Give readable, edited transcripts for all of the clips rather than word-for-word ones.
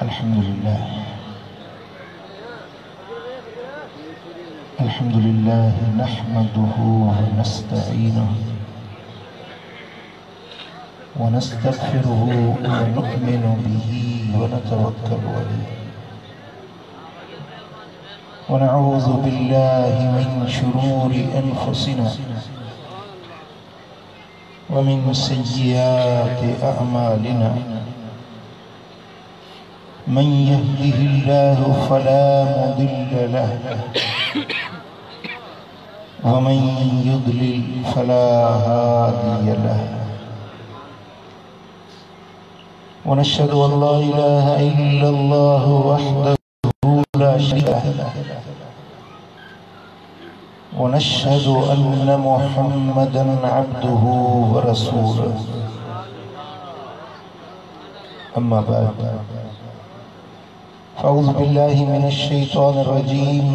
अल्हम्दुलिल्लाह नहमदुहु व नस्तईनुहु व नस्तगफिरुहु व नु'मिनु बिही व नतवक्कलु अलैहि व नऊज़ु बिल्लाहि मिन शुरूरि अनफुसिना व मिन सय्यिआति अअमालिना मन यहदिहिल्लाहु फला मुदिल्ल लहु व मन युद्लिल फला हादिय लहु व नशहदु अन ला इलाहा इल्लल्लाहु वहदहु ला शरीका लहु व नशहदु अन्न मुहम्मदन अब्दुहु व रसूलुहु अम्मा बाद फ़अऊज़ु बिल्लाहि मिनश शैतानिर रजीम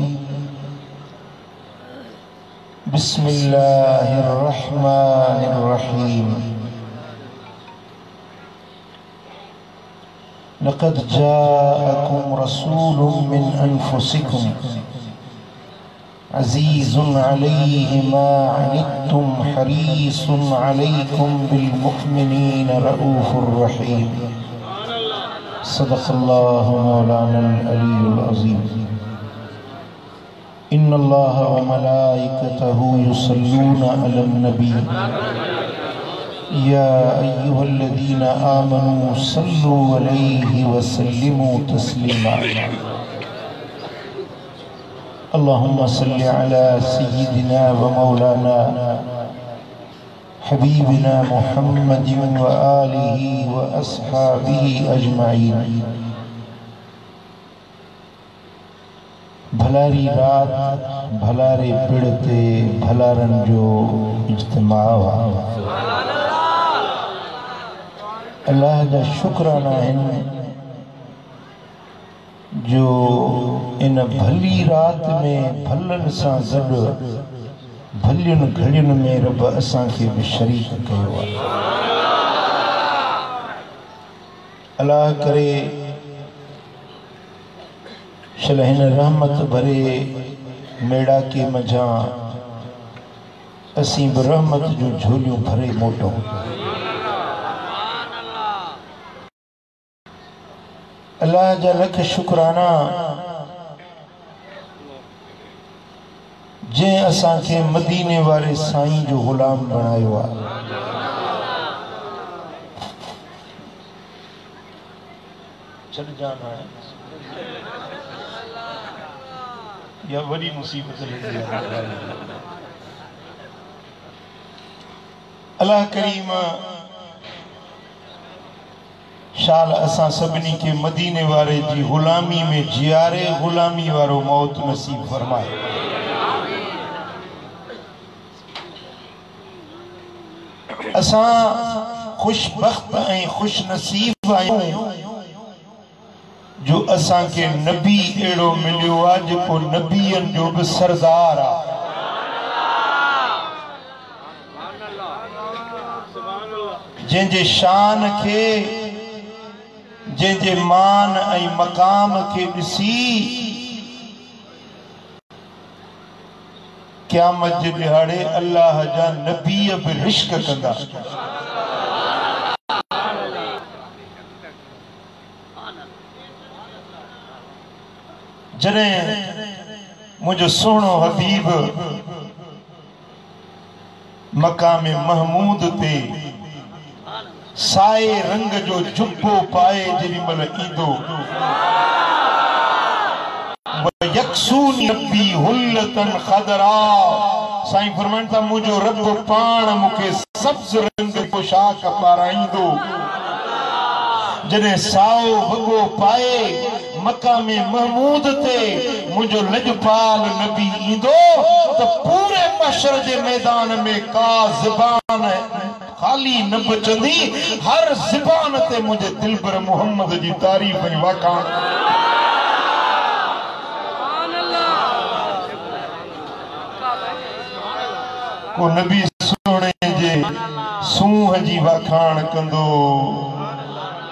बिस्मिल्लाहिर रहमानिर रहीम लक़द जाअकुम रसूलुम मिन अनफुसिकुम अज़ीज़ुन अलैहि मा अनित्तुम हरीसुन अलैकुम बिल मुमिनीना रऊफ़ुर रहीम सदक़ल्लाहु मौलाना अल-अलीयुल अज़ीम इन्नल्लाह व मलाइकतहु युसल्लूना अलन नबी या अय्युहल्लज़ीना आमनू सल्लु अलैहि व सल्लिमू तस्लीमा अल्लाहुम्मा सल्लि अला सय्यिदिना व मौलाना हबीबिना मुहम्मदिन व आलिहि व अस्हाबिहि अजमाइन। भलारी रात भलारे पिड़ते भलारन जो इज्तिमा हुआ। अल्लाह जा शुक्राना है जो इन भली रात में भलन सां गॾु भलियुनि घड़ियुनि में रब असां खे बि शरीक कयो आहे। अल्लाह करे शल हिन रहमत भरे मेड़ा के मझां असीं बि रहमत जो झोलियूं भरे मोटूं। अल्लाह जा लख शुक्राना जंहिं असां खे मदीने वारे साईं जो ग़ुलाम बणायो आहे। या वरी मुसीबत लगी है। अल्लाह करीम शाल असां सभिनी के मदीने वारे जी ग़ुलामी में जियारे ग़ुलामी वारो मौत नसीब फरमाए। असां खुशबख्त ऐं खुश नसीब आहियूं जो असां के नबी एड़ो मिलियो आ जेको नबियन जो भी सरदार आ। जंहिंजे शान के जंहिंजे मान ऐं मकाम के ॾिसी क़यामत जे ॾिहाड़े अल्लाह जा नबी बि रिश्क कंदा। जॾहिं मुझो सोहणो हबीब मकामे महमूद ते साए रंग जो जुब्बो पाए जेॾी महिल ईंदो यकसूनी नबी हुल्लतन खदरा साईं फरमाइनि था मुझो रब पाण मूंखे सब्ज़ रंग पोशाक पाराईंदो। जॾहिं साओ वॻो पाए मकामे महमूद ते मुझो लजपाल नबी ईंदो तो पूरे महशर जे मैदान में का ज़बान खाली न बचंदी। हर ज़बान ते मुझे दिलबर मोहम्मद जी तारीफ़ ऐं वाखाण। को नबी सोने जे सूंह जी वाखाण कंदो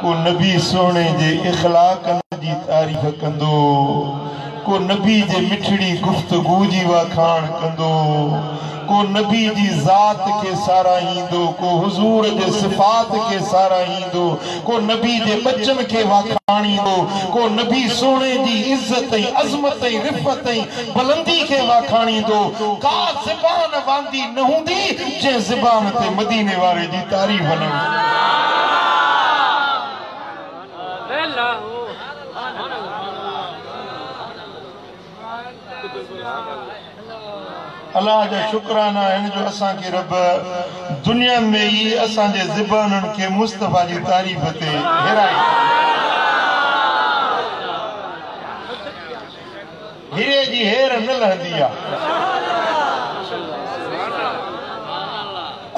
को नबी सोने जे इखलाकन जी तारीफ कंदो, को नबी जे मिठड़ी गुफ्तगू जी वाखाण कंदो, को नबी जी ज़ात के साराहींदो, को हुजूर जे सिफ़ात के साराहींदो, को नबी जे बच्चन के वाखाणींदो, को नबी सोने जी इज्जत ऐं अज़मत ऐं रिफ़त ऐं बुलंदी के वाखाणींदो। का ज़बान वांदी न हूंदी जंहिं ज़बान ते मदीने वारे जी तारीफ़ न हूंदी। अल्लाह जा शुक्राना है जो असां के रब दुनिया में ही असां जे ज़बानन के मुस्तफा जी तारीफ ते हिराई। हिरे जी हेर न लहंदी आहे।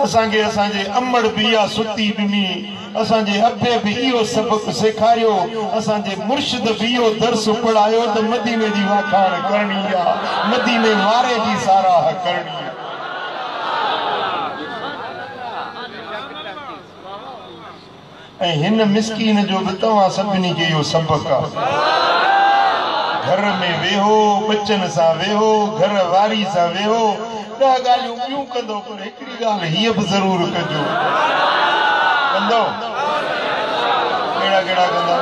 असां जे अमड़ बिया सुती ॾिनी, असां जे अबे भी इहो सबक सेखारियो, असां जे मुर्शिद भी इहो दर्स पढ़ायो त मदीने जी वाखाण करणी आहे, मदीने वारे जी साराह करणी आहे। ऐं हिन मिस्कीन जो भी तव्हां सभिनी खे इहो सबक आहे। घर में वेहो, बच्चन सां वेहो, घर वारी सां वेहो, ॾह ॻाल्हियूं ॿियूं कंदो, पर हिकिड़ी ॻाल्हि हीअ बि ज़रूर कजो। कंदो कहिड़ा कंदो?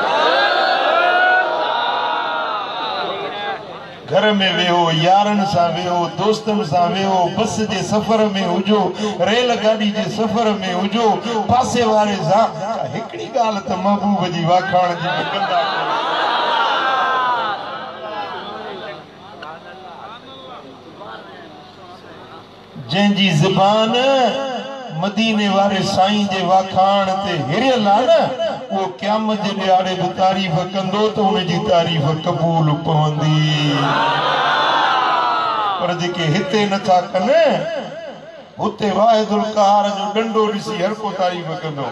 घर में वेहो, यारनि सां वेहो, दोस्तनि सां वेहो, बस जे सफ़र में हुजो, रेल गाॾी जे सफ़र में हुजो, पासे वारे सां हिकिड़ी ॻाल्हि त महबूब जी वाखाण जी बि कंदा। जंहिंजी ज़बान मदीने वारे साईं जे वाखाण ते हिरियल आहे न, वो क़यामत जे ॾियारे भी तारीफ़ कंदो त उन जी तारीफ़ क़बूल पवंदी। पर जेके हिते नथा कनि, हुते वाहिदुल क़हार जो डंडो ॾिसी हर को तारीफ़ कंदो।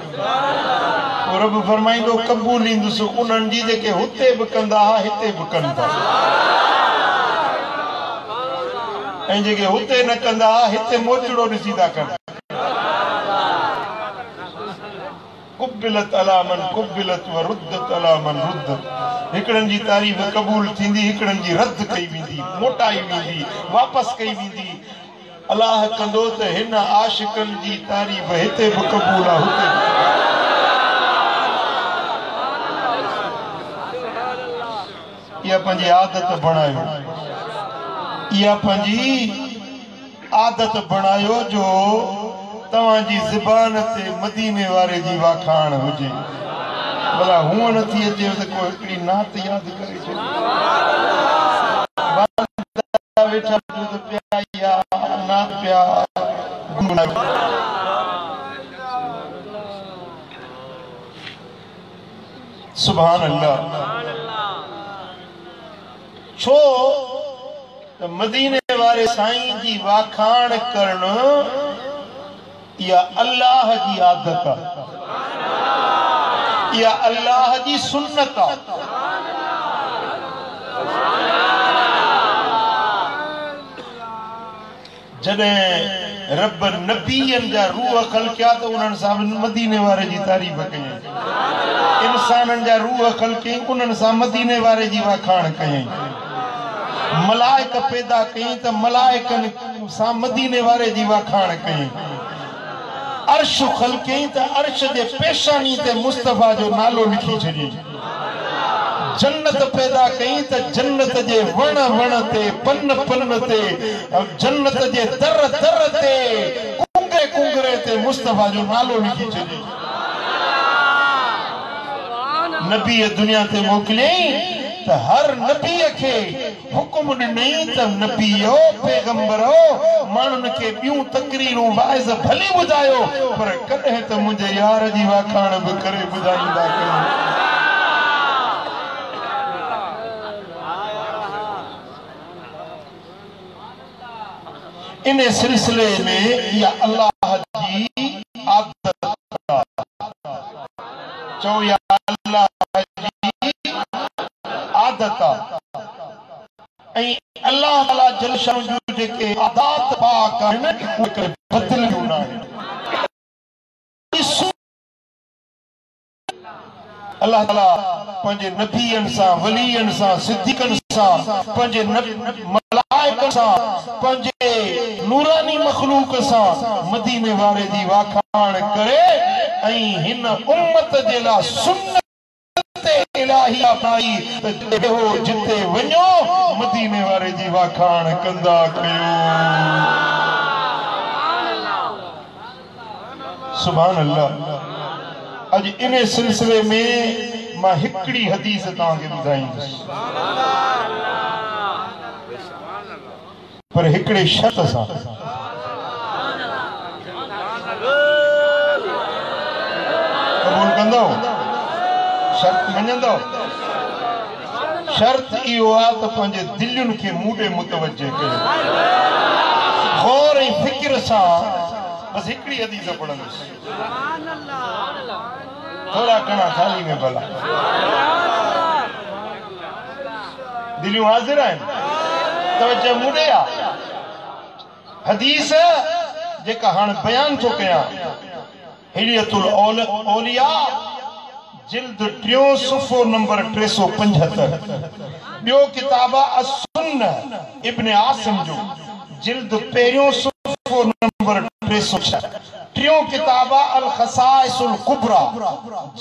पोइ रब फरमाईंदो क़बूल ईंदुसि उन्हनि जी जेके हुते बि कंदा हुआ, हिते बि कनि था, ऐं जेके हुते न कंदा हिते मोचड़ो ॾिसी था कनि। कुबिलत अला मन कुबिलत व रुद्दत अला मन रुद्दत। हिकड़नि जी तारीफ़ क़बूल थींदी, हिकड़नि जी रद्द कई वेंदी, मोटाई वेंदी, वापस कई वेंदी। अलाह कंदो त हिन आशिकनि जी तारीफ़ हिते बि क़बूल आहे, हुते बि। इहा पंहिंजी आदत बणायो, इहा पंहिंजी आदत बणायो जो तव्हां जी ज़बान ते मदीने वारे जी वाखाण हुजे। भला हूअं नथी अचे त को हिकिड़ी नात यादि करे छॾे। वेठा त पिया या नात पिया सुभान अल्लाह। छो त मदीने वारे साईं जी वाखाण करण या अल्लाह जी आदत आहे, या अल्लाह जी सुन्नत आहे। जॾहिं रब नबीअनि जा रूह ख़लकिया त उन्हनि सां मदीने वारे जी तारीफ़ कयईं। इंसाननि जा रूह ख़लकियईं, उन्हनि सां मदीने वारे जी वाखाण कयईं। मलाइक पैदा कयईं त मलाइकनि सां मदीने वारे जी वाखाण कयईं। अर्श ख़लकियईं त अर्श जे पेशानी ते मुस्तफा जो नालो लिखी छॾियईं। जन्नत पैदा कयईं त जन्नत जे वण वण ते, पन पन ते, जन्नत जे दर दर ते, कुंगरे कुंगरे ते मुस्तफा जो नालो लिखी छॾियईं। नबी दुनिया ते मोकिलियईं त हर नबी के हुकुम ॾिनई त नबीओ पैगंबरो माण्हुनि खे ॿियूं तकरीरूं वाइज़ भली ॿुधायो, पर कॾहिं त मुंहिंजे यार जी वाखाण बि करे ॿुधाईंदा कयो। इन सिलसिले में या अल्लाह जी आदत चो, या अल्लाह जी आदत ऐं अल्लाह ताला जल शान जो जेके आदात पाक आहिनि उहे बदिलियूं न आहिनि। अल्लाह ताला पंजे नबियन सा वलियन सा सिद्दीकन सा पंजे मलाइकन सा पंजे नूरानी मखलूक सा मदीने वाले दी वाखाण करे ऐं हिन उम्मत जे ला सुन्नत इलाही अपनाई त हो जिते वञो मदीने वाले जी वाखाण कंदा कयो सुभान अल्लाह। अज इन सिलसिले में मां हिकड़ी हदीस तांखे ॿुधाईंदुसि पर हिकड़े शर्त सां कबूल कंदो शर्त मञंदो शर्त इहो आहे त पंहिंजे दिलयुनि खे मूडे मुतवजे कयो गौर ऐं फिक्र सां बस हिकड़ी हदीस पढ़ंदुसि थोड़ा घणा थाली में भला दिलियूं हाज़िर आहिनि तवज्जो मूडे आहे हदीस जेका हाणे बयान थो कयां हिलियतुल औलिया जिल्द 3 सुफ़ो नंबर 375 ॿियो किताब अस-सुन्नह इब्न आसिम जो जिल्द 1 सुफ़ो नंबर 306 टियों किताब अल-खसाइसुल कुबरा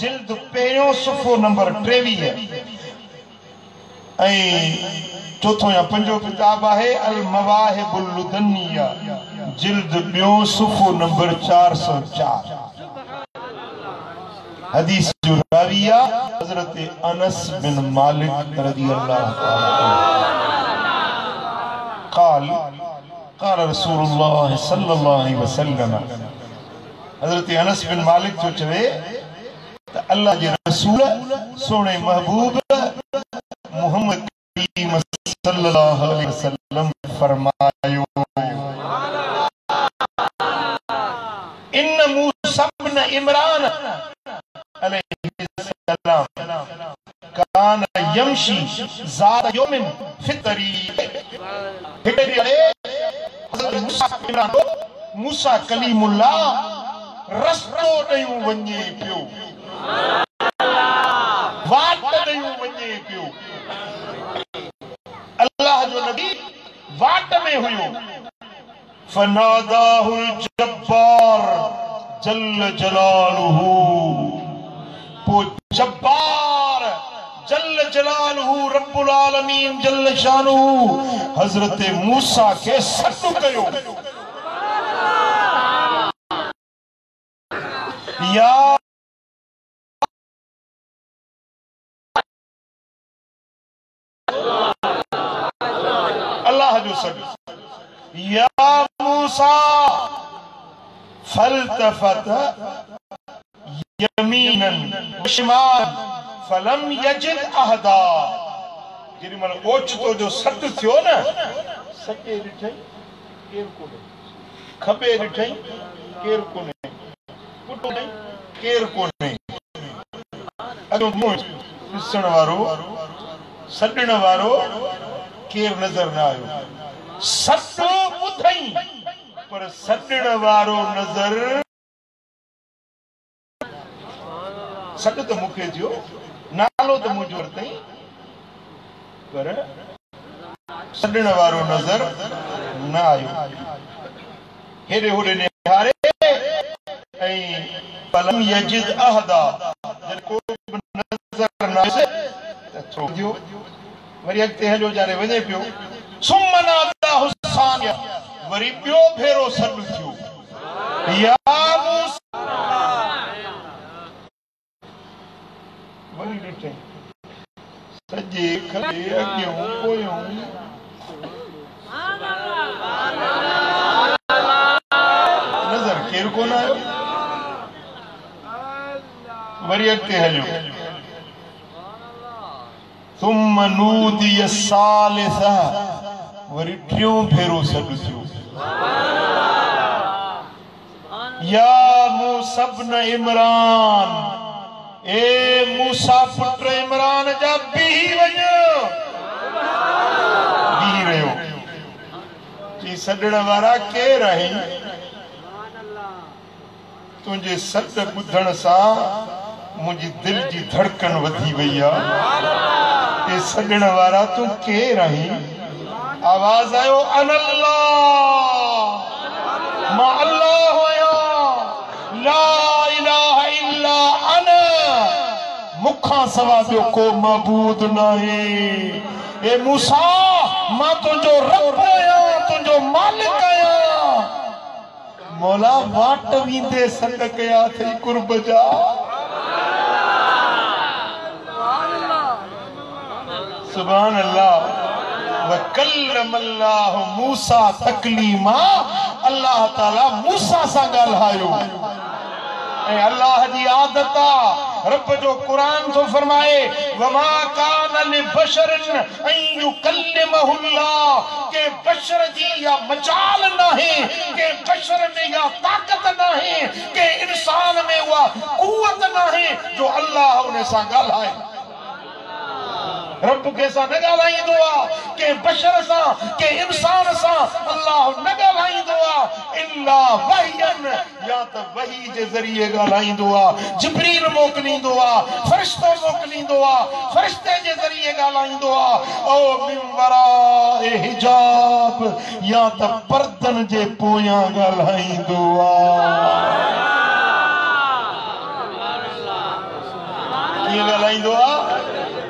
जिल्द 1 सुफ़ो नंबर 23 ऐं चौथों या पंजो किताब है अल-मवाहिबुल लुदनिया जिल्द 2 सुफ़ो नंबर 404 हदीस जो राविया हजरत अनस बिन मालिक रज़ियल्लाहु ताला क़ाल रसूलुल्लाह सल्लल्लाहु अलैहि वसल्लम हजरत अनस बिन मालिक जो चवे त अल्लाह जे रसूल सोने महबूब मोहम्मद करीम सल्लल्लाहु अलैहि वसल्लम फरमायो इन मूसा इब्न इमरान अलैहिस्सलाम कान यमशी ज़ात यौमिन फितरी मूसा कलीमुल्लाह रस्तो ॾेयूं वञे पियो वाट ॾेयूं वञे पियो अल्लाह जो नबी वाट में हुयो फनादाहुल जब्बार जल्ल जलालुहु पो जब्बार जल्ल जलालुहु रब्बुल आलमीन जल्ल शानुहु हजरत मूसा के सॾु कयो या अल्लाह जो सॾु या मूसा फल्तफत यमीनन वशिमाल फलम यजिद अहदा जेडी मन ओचतो जो सॾु थियो न सॼे ॾिठई केर कोन्हे खबे ॾिठई केर कोन्हे पुटो केर कोन्हे अॻो ॾिसण वारो सॾण वारो केर नज़र न आयो सॾु ॿुधई पर सॾण वारो नज़र सॾु त मूंखे थियो नालो त मुंहिंजो वरितई पर सॾण वारो नज़र न आयो हेॾे होॾे निहारे ऐं फलम यजिद अहदा को बि नज़र न आयो त छो थियो वरी अॻिते हलियो जाने वञे पियो सुम्मा नादाहु सानिया वरी ॿियो भेरो सॾु थियो या मूसा वरी ॾिठई सॼे खॿे अॻियों पोयों नज़र केरु कोन आयो वरी अॻिते हलियो तुम नूदिय सालिसा वरी टियों भेरो सॾु थियो या मूसा इब्न इमरान ए मूसा पुत्र इमरान जा बीही वञ बीही रहियो चई सॾण वारा केर आहिनि तुंहिंजे सॾ ॿुधण सां मुझी दिल जी धड़कन वधी वई आ ए सजण वारा तू के रही आवाज आयो अनल्लाह मा अल्लाह होया ला इलाहा इल्ला अना मुखा सवा जो को मबूद नहीं ए मूसा मां तुझो रब आया तुझो मालिक आया मौला वाट वींदे सदक या थई कुर्ब जा सुभान अल्लाह वकल्लम अल्लाह मूसा तकलीमा अल्लाह ताला मूसा सा ॻाल्हायो ऐं अल्लाह जी आदत रब जो कुरान तो फरमाए वमा कान लिबशरिन अन युकल्लिमहुल्लाह के बशर जी या मजाल नहीं के बशर में या ताकत नहीं के इंसान में हुआ कुव्वत नहीं जो अल्लाह उन्हें सा ॻाल्हाए रब के सा न ॻाल्हाईंदो आहे के बशर सा के इंसान सा अल्लाह न ॻाल्हाईंदो आहे इल्ला वहयन या त वही जे ज़रिए ॻाल्हाईंदो आहे जिब्रील मोकिलींदो आहे फ़रिश्तो मोकिलींदो आहे फ़रिश्ते जे ज़रिए ॻाल्हाईंदो आहे ओ मिन वराए हिजाब या त पर्दन जे पोयां ॻाल्हाईंदो आहे कीअं ॻाल्हाईंदो आहे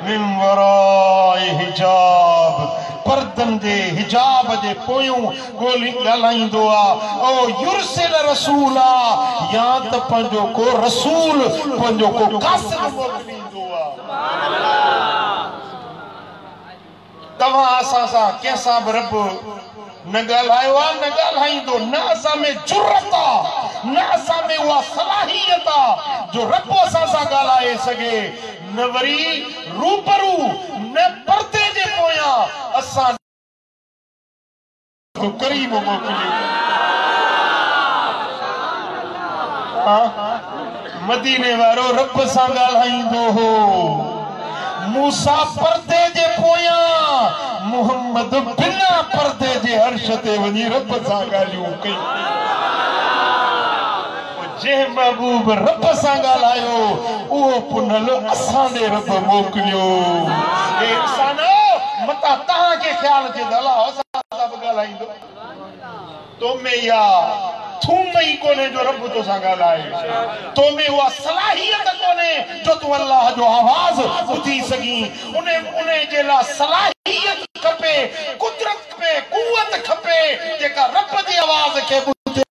मिन वराए हिजाब पर्दन जे हिजाब जे पोयों गोली ॻाल्हाईंदो आहे ओ युरसिल रसूला या त पंहिंजो को रसूल पंहिंजो को कासिद मोकिलींदो आहे तव्हां असां सां कंहिंसां बि रब न ॻाल्हायो आहे न ॻाल्हाईंदो न असां में जुरत आहे न असां में उहा सलाहियत आहे जो रब असां सां ॻाल्हाए सघे न वरी रूबरू न पर्दे जे पोयां असां करीम मोकिलियो मदीने वारो रब सां ॻाल्हाईंदो हो मूसा पर्दे जे पोयां मोहम्मद बिना पर्दे जे अर्श ते वञी रब सां ॻाल्हियूं कयूं जे महबूब रब सां ॻाल्हायो उहो पुनल असां ॾे रब मोकिलियो हे इंसान मता तव्हांखे ख़्याल अचे त अलाह असां सां बि ॻाल्हाईंदो तो में या थूम ही कोने जो रब तो सां ॻाल्हाए तो में उहा सलाहियत कोने जो तूं अल्लाह जो आवाज़ ॿुधी सघीं उन जे लाइ सलाहियत खपे कुदरत खपे कुवत खपे जेका रब जी आवाज़ खे ॿुधे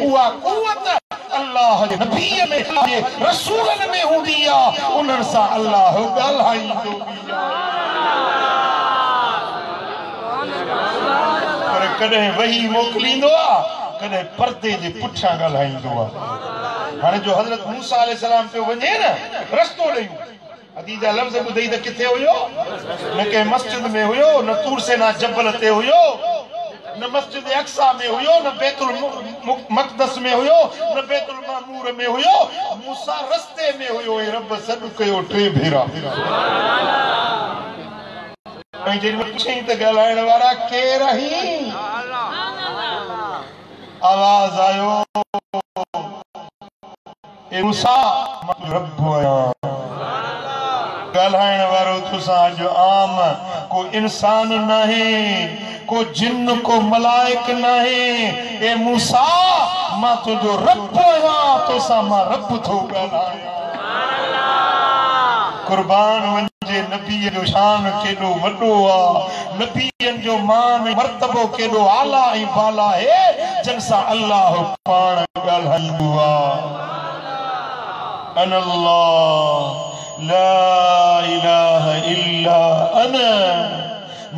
उहा कुवत अल्लाह जे नबीअ में रसूलनि में हूंदी आहे उन्हनि सां अल्लाह ॻाल्हाईंदो बि पर कॾहिं वही मोकिलींदो आहे कॾहिं पर्दे जे पुठियां ॻाल्हाईंदो आहे हाणे जो हज़रत मूसा अलैहिस्सलाम पियो वञे न रस्तो ॾेयूं हदीजा लफ़्ज़ ॿुधई त किथे हुयो न कंहिं मस्जिद में हुयो न तूर सेना जबल ते हुयो न मस्जिद अक्सा में हुयो न बैतुल मक़दस में हुयो न बैतुल मामूर में हुयो मूसा रस्ते में हुयो ऐं रब सॾु कयो टे भेरा ऐं जेॾी पुछई त ॻाल्हाइण वारा केर आहीं आवाज़ आयो ए मूसा मां रब आहियां ॻाल्हाइण वारो तुसां अॼु आम को इंसान नहीं को जिन्न को मलाइक नहीं ए मूसा मां तुझो रब आहियां तोसां मां रब थो ॻाल्हायां कुर्बान वञे नबीअ जो शान केॾो वॾो आहे नबीअनि जो मान मर्तबो केॾो आला ऐं बाला आहे जिन सां अल्लाह पाण ॻाल्हाईंदो आहे अनल्लाह ला इलाहा इल्ला अना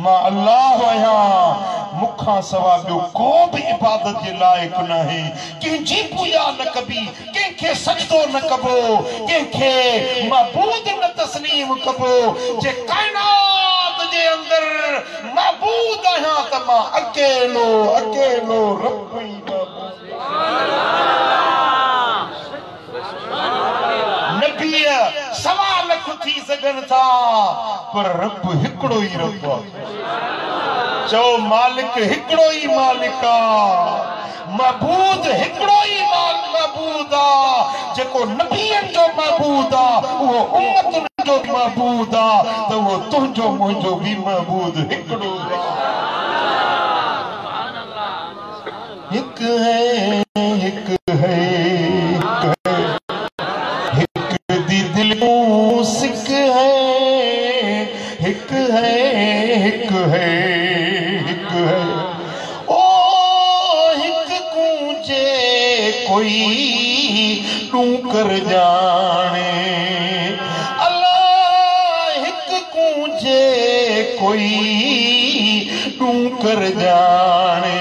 मां अल्लाह आहियां मुखां सवा ॿियो को बि इबादत जे लाइक़ नाहे कंहिंजी पूॼा न कबी कंहिंखे सजदो न कबो कंहिंखे मबूद न तस्लीम कबो जे काइनात जे अंदर मबूद आहियां त मां अकेलो अकेलो रब ई नबीअ सवा लख थी सघनि था पर रब हिकिड़ो ई रब आहे चो मालिक हिकिड़ो ई मालिक आहे मबूद हिकिड़ो ई मबूद आहे जेको नबीअनि जो मबूद वो उम्मत जो महबूद आ तो वो तुझो मुझो भी महबूद हिकड़ो एक है दिल को सिक है एक है ओ एक कूंजे कोई तू कर जाने अल्लाह एक कूंजे कोई तू कर जाने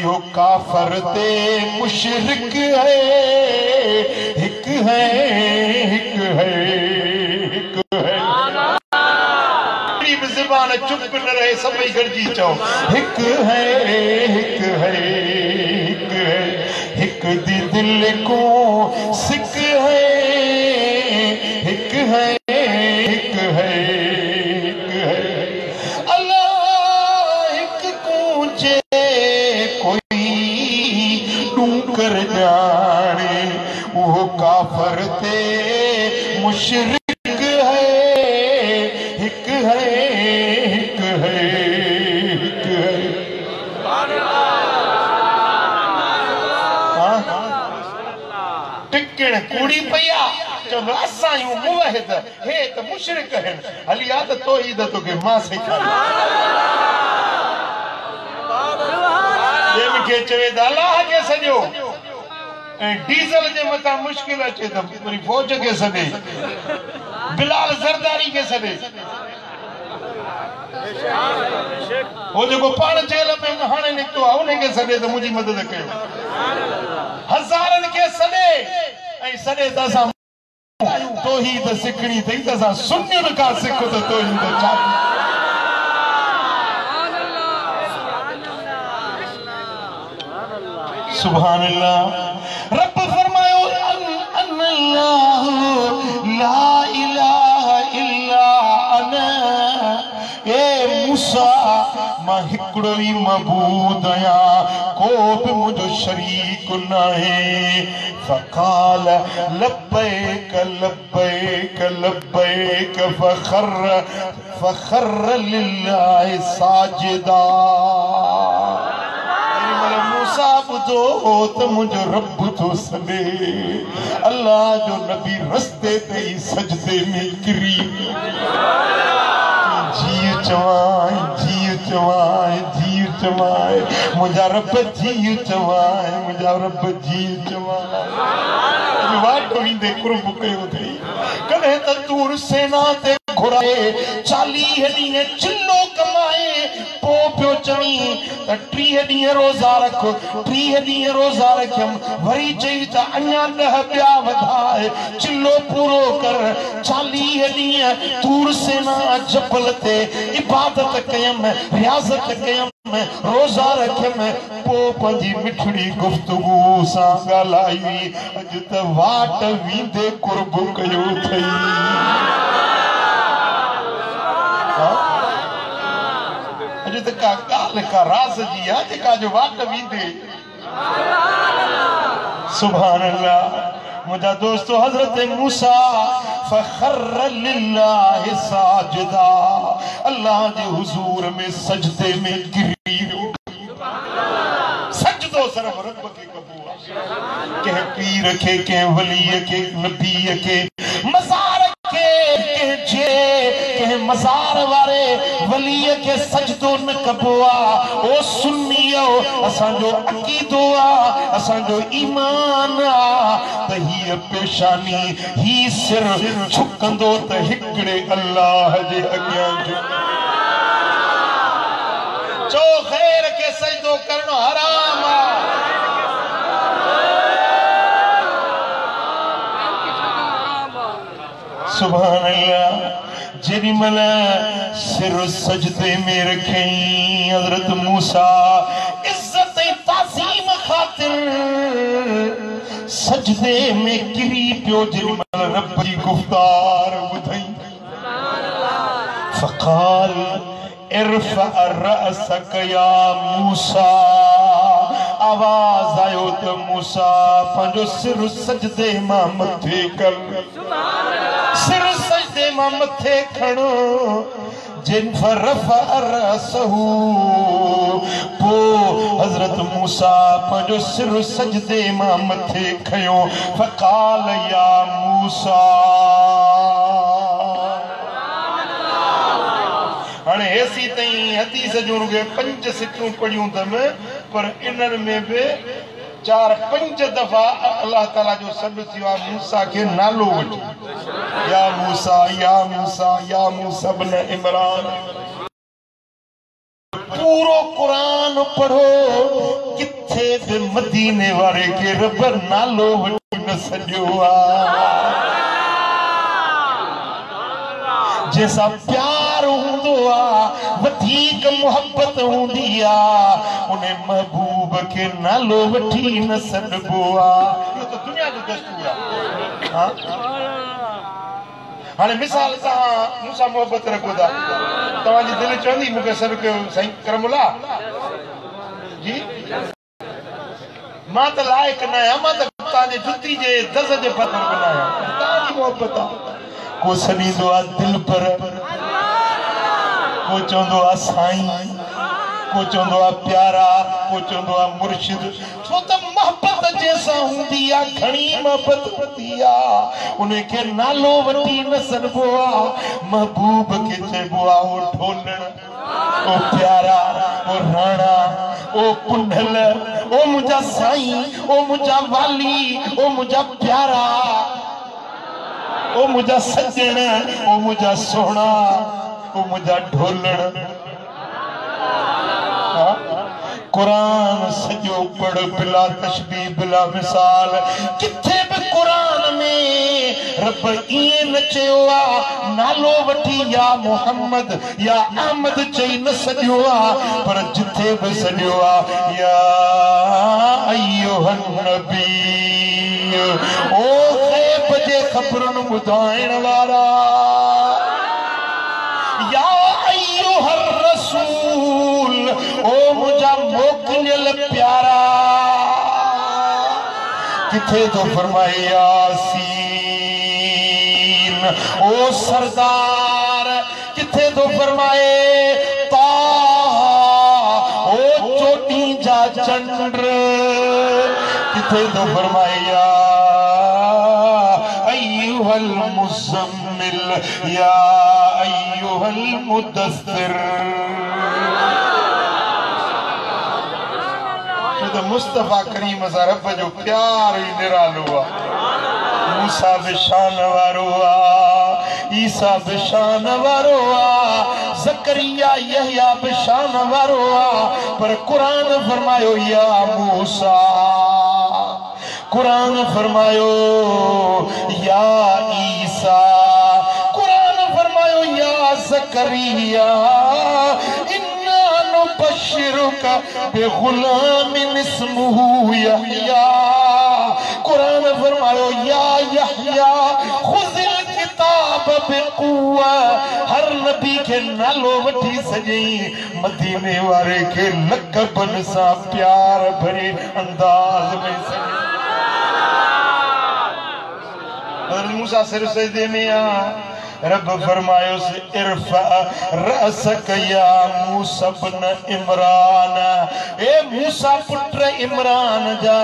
यो काफर ते मुशरिक है एक है ज़बान चुप न रहे सभी गरजी चो एक है एक दिल को सिक है एक है अल्लाह एक कूंजे कर जाने वो काफर ते मुशरिक है एक है टिकण कूड़ी पया जब असा यूं मुवहिद हे त मुशरिक है हलिया त तौहीद तो के मां सिखा के चवे अल्लाह के सजो डीजल जे मथा मुश्किल अचे तो पूरी फौज के सदे बिलाल जरदारी के सदे वो जो पान जेल में हाने निकतो आ उन्हें के सदे तो मुझी मदद कयो हजारन के सदे ऐ सदे तसा तौहीद सिखणी थई तसा सुन्नियन का सिख तो तौहीद छा सुभान अल्लाह रब फरमायो अल्लाह ला इलाहा इल्ला अना ए मूसा मां हिकड़ो ही मबूद आया को भी मुझो शरीक नाहे फकाल लब्बैक लब्बैक लब्बैक फखर लिल्लाहि साजिदा बुधो तो मुझो रब तो सदे अल्लाह जो नबी रस्ते ते ही सजदे में गिरी जीव चवाए मुझा रब जीव चवाए वाट विंदे कुर्ब कयो थई कदे त दूर सेना ते घुराए 40 ॾींहं चिल्लो कमाए पो पियो चणी त 30 ॾींहं रोज़ा रख 30 ॾींहं रोज़ा रखियम वरी चई त अञा 10 ॿिया वधाए चिल्लो पूरो कर 40 ॾींहं दूर सेना जबल ते इबादत कयम रियाज़त कयम रोज़ा रखियम पो पंहिंजी मिठड़ी गुफ्तगू सां ॻाल्हाई अॼु त वाट वींदे कुर्ब कयो थई अॼु त का ॻाल्हि का राज़ जी आहे जेका जो वाट वींदे सुभान अल्लाह मुझा दोस्तो हजरत मूसा फखर लिल्लाहि साजिदा अल्लाह जे हुजूर में सजदे में गिरी सजदो सिर्फ रब के कबूल के पीर के वली के नबी के मज़ार के जे मज़ार वारे वली के सजदो न कबुआ ओ सुन्नियो असा जो अकीदो आ असा जो ईमान आ त ही पेशानी ही सिर झुकंदो त हिकड़े अल्लाह जे अगियां जो खैर के सजदो करनो हराम आ सुभान अल्लाह जेडी मल सिर सजदे में रखई हजरत मूसा इज्जत ताज़ीम खातिर सजदे में गिरी पियो जेडी मल रब जी गुफ्तार बुधई फकाल इरफा रअसक या मूसा आवाज आयो तो मूसा पंजो सिर सजदे मां मथे कर सिर मां मथे खणो जिन फरफा रसहू पो हजरत मूसा पंहिंजो सिर सजदे मां मथे खयो फकाल या मूसा हाणे हेसी ताईं हदीस जूं रुॻे 5 सिटूं पढ़ियूं अथम पर इन्हनि में बि 4-5 दफ़ा अल्लाह ताला जो सॾु थियो आहे मूसा खे नालो वठी या मूसा या मूसा या मूसा बिन इमरान पूरो कुरान पढ़ो किथे बि मदीने वारे खे रब नालो वठी न सॾियो आहे जैसा प्यार हूंदो आहे वधीक मोहब्बत हूंदी आहे उन महबूब खे नालो वठी न सॾिबो आहे इहो त दुनिया जो दस्तूर आहे हाणे मिसाल तव्हां मूंसां मोहब्बत रखो था तव्हांजी दिलि चवंदी मूंखे सॾु कयो साईं करमुला जी मां त लाइक़ न आहियां मां त तव्हांजे जुती जे दज़ जे पथर बि न आहियां तव्हांजी मोहब्बत आहे को सॾींदो आहे दिल पर को चवंदो आहे साईं को चवंदो आहे प्यारा को चवंदो आहे मुर्शिद छो त मोहब्बत जैसा हूंदी आहे घणी मोहब्बत हूंदी आहे उनखे नालो वठी न सॾिबो आहे महबूब खे चइबो आहे ओ ढोलण ओ प्यारा ओ राणा ओ कुंडल ओ मुंहिंजा साईं ओ मुंहिंजा वाली ओ मुंहिंजा प्यारा ओ मुझा सजन ओ मुझा सोना ओ मुझा ढोलण कुरान सजो पढ़ बिला तशबीह बिला मिसाल किथे भी कुरान में रब इए न चयो आ नालो वठी या मोहम्मद या अहमद चई न सॼो आ पर जिथे भी सॼो आ या अय्युहन नबी ओ ग़ैब जे ख़बरुन ॿुधाइण वारा या अय्युहर रसूल ओ मुझा मोकिलियल प्यारा किथे तो फरमाए यासीन ओ सरदार किथे तो फरमाए ताहा ओ चोटी जा चंद्र किथे तो फरमाए या अय्युहल मुज़म्मिल या अय्युहल मुदस्सिर तो मुस्तफा करीम सा रब जो प्यार ही निरालो आ मूसा बिशान वारो आ ईसा बिशान वारो आ ज़करिया यहया बिशान वारो आ पर कुरान फरमायो या मूसा कुरान फरमायो या ईसा कुरान फरमायो या ज़करिया बशिरुका बिगुलामिन इस्मुहु यहया कुरान फरमायो या यहया खुज़िल किताब बिक़ुव्वा हर नबी के नालो वठी सजई मदीने वारे के लक़बन सा प्यार भरे अंदाज में हज़रत मूसा सिर सजदे में आ रब फरमायो से इरफा रअसक या मूसा बिन इमरान ए मूसा पुत्र इमरान जा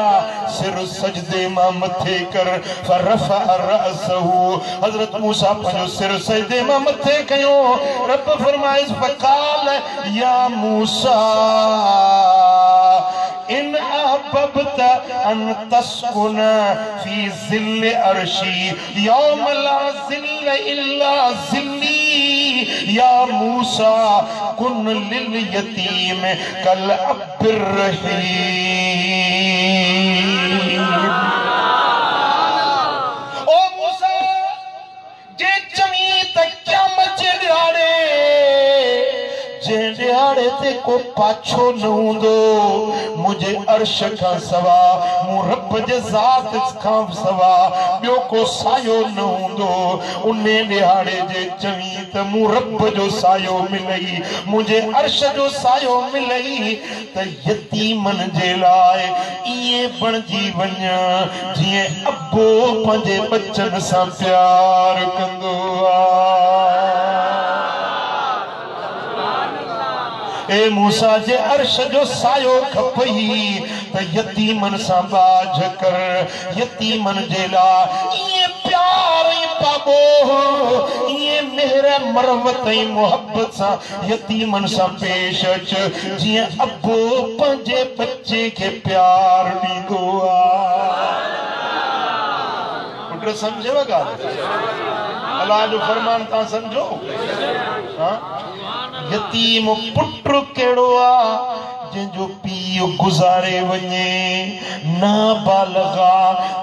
सिर सजदे मां मथे कर फरफा रअसहु हजरत मूसा पंहिंजो सिर सजदे मां मथे कयो रब फरमाए फकाल या मूसा इन अहबब्त अन तस्कुन फी ज़िल्ल अर्शी यौम ला ज़िल्ल इल्ला ज़िल्ली या मूसा कुन लिल यतीम कल अब्बिर रहीम ओ मूसा जे चवी त क़यामत जे ॾियारे जे ॾियारे ते को पाछो न हूंदो मुझे अर्श का सवा मु रब जे ज़ात का सवा बियो को सायो न हूंदो उन्ने दिहाड़े जे चवी त मु रब जो सायो मिलई मुझे अर्श जो सायो मिलई त यतीमन जे लाए इए बणजी वञ जीअं अबो पंहिंजे बच्चन सां प्यार कंदो आ ए मूसा जे अर्श जो सायो खपई त यतीमन सां बाझ कर यतीमन जे लाइ ये प्यार पाबो ये मेहर मरवत ऐं मोहब्बत सां यतीमन सां पेश अच जीअं अबो पंहिंजे बच्चे खे प्यार ॾींदो आहे। पुट सम्झव ॻाल्हि अलाह जो फरमान तव्हां सम्झो। यतीम पुट कहिड़ो आहे जंहिंजो पीउ गुज़ारे वञे नाबालिग़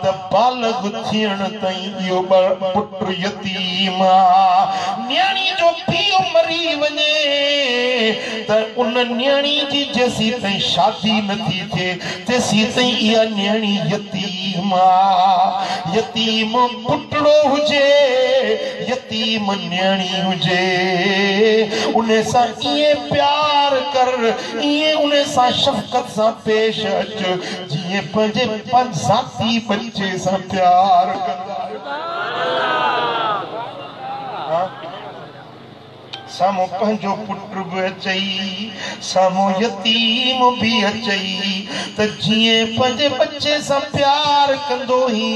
त बालिग़ थियण ताईं इहो पुट यतीम आहे। न्याणी जो पीउ मरी वञे त उन न्याणी जी जेसी ताईं शादी नथी थिए तेसी ताईं इहा न्याणी यतीम आहे। यतीम पुटड़ो हुजे यतीम न्याणी हुजे उन सां ईअं प्यार कर ईअं उन सां शफ़क़त सां पेश अच जीअं पंहिंजे ज़ाती बच्चे सां प्यार कंदा। साम्हूं पंहिंजो पुट बि अचई साम्हूं यतीम बि अचई त जीअं पंहिंजे बच्चे सां प्यार कंदो ई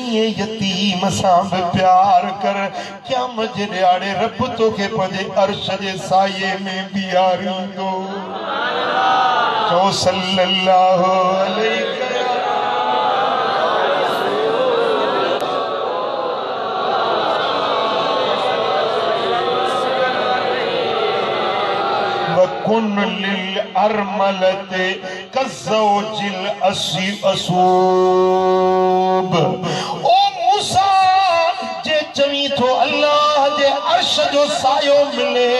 ईअं यतीम सां बि प्यार कर। क़यामत जे ॾियारे रब तोखे पंहिंजे अर्श जे साये में बीहारींदो। चओ सल्लल्लाहु अलैहि कुन लिल अरमलते कज़ौजिल असूब। ओ मूसा जे चवी थो अल्लाह जे अर्श जो सायो मिले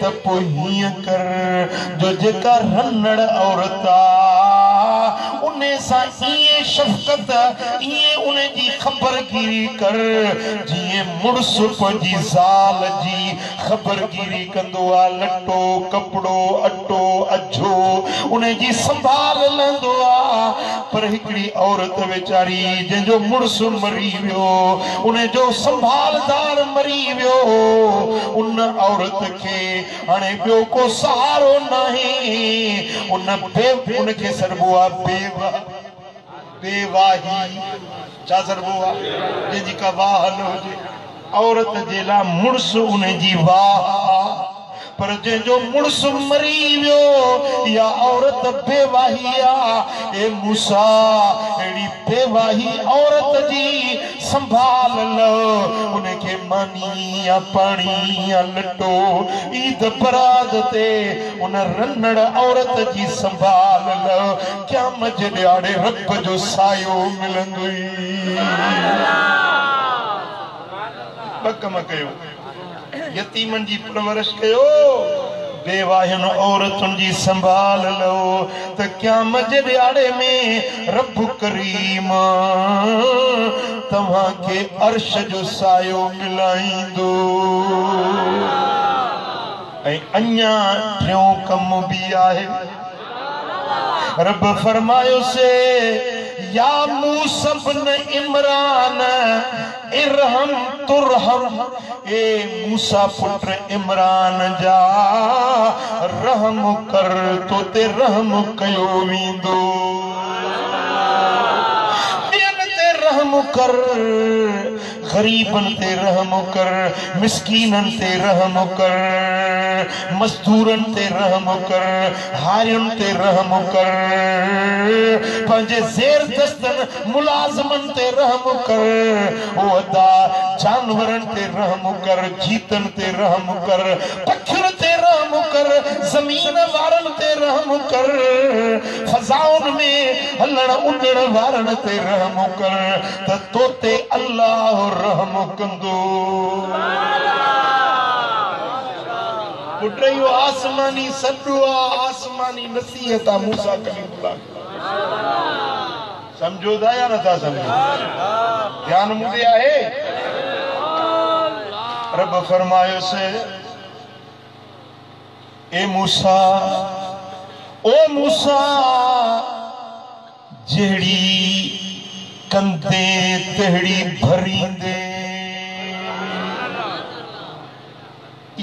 त पोइ हीअं कर जो जेका रनड़ औरत उन सां ईअं शफ़क़त ईअं उन जी ख़बरगिरी कर जीअं मुड़ुस पंहिंजी ज़ाल जी ख़बरगिरी कंदो आहे। लटो कपिड़ो अटो अझो उन जी संभाल लहंदो आहे। पर हिकिड़ी औरत वीचारी जंहिंजो मुड़ुस मरी वियो उन जो संभालदार मरी वियो उन औरत खे हाणे ॿियो को सहारो नाहे उनखे सॾिबो आहे बेवाही। छा सॾिबो आहे जंहिंजी का वाह न हुजे। औरत जे लाइ मुड़ुस उन जी वाह पर जंहिंजो मुड़ुस मरी वियो या औरत बेवाही आहे। ए मूसा अहिड़ी बेवाही औरत जी संभाल लो उनखे मानी या पाणी या लटो ईद बरात ते उन रनड़ औरत जी संभाल लो। क़यामत जे ॾियारे रब जो सायो मिलंदो। ॿ कम कयो यतीमन जी परवरिश कयो बेवाहिन औरतुनि जी संभाल लो त क़यामत जे ॾियारे में रब करीम तव्हांखे अर्श जो सायो मिलाईंदो। ऐं अञा टियों कम बि आहे। रब फरमायो से या मूसा बिन इमरान इरहम तुरहम। ए मूसा पुत्र इमरान जा रहम कर तो ते रहम कयो वेंदो। ॿियनि ते रहम कर गरीबन ते रहम कर मिस्कीनन ते रहम कर मजदूरन ते रहम कर हारियुन ते रहम कर पंहिंजे ज़ेर दस्तन मुलाज़मन ते रहम कर। ओ अदा जानवरन ते रहम कर जीतन ते रहम कर पखियुन ते रहम कर ज़मीन वारन ते रहम कर फ़ज़ाउन में हलण उॾण वारन ते रहम कर त तो ते अल्लाह रहम कंदो। पुट इहो आसमानी सॾु आहे आसमानी नसीहत आहे मूसा कलीमुल्लाह। समझो था या नथा समझो? ध्यान मुंडे आहे। रब फरमायो से ए मूसा ओ मूसा जहिड़ी कंदे तहिड़ी भरींदे।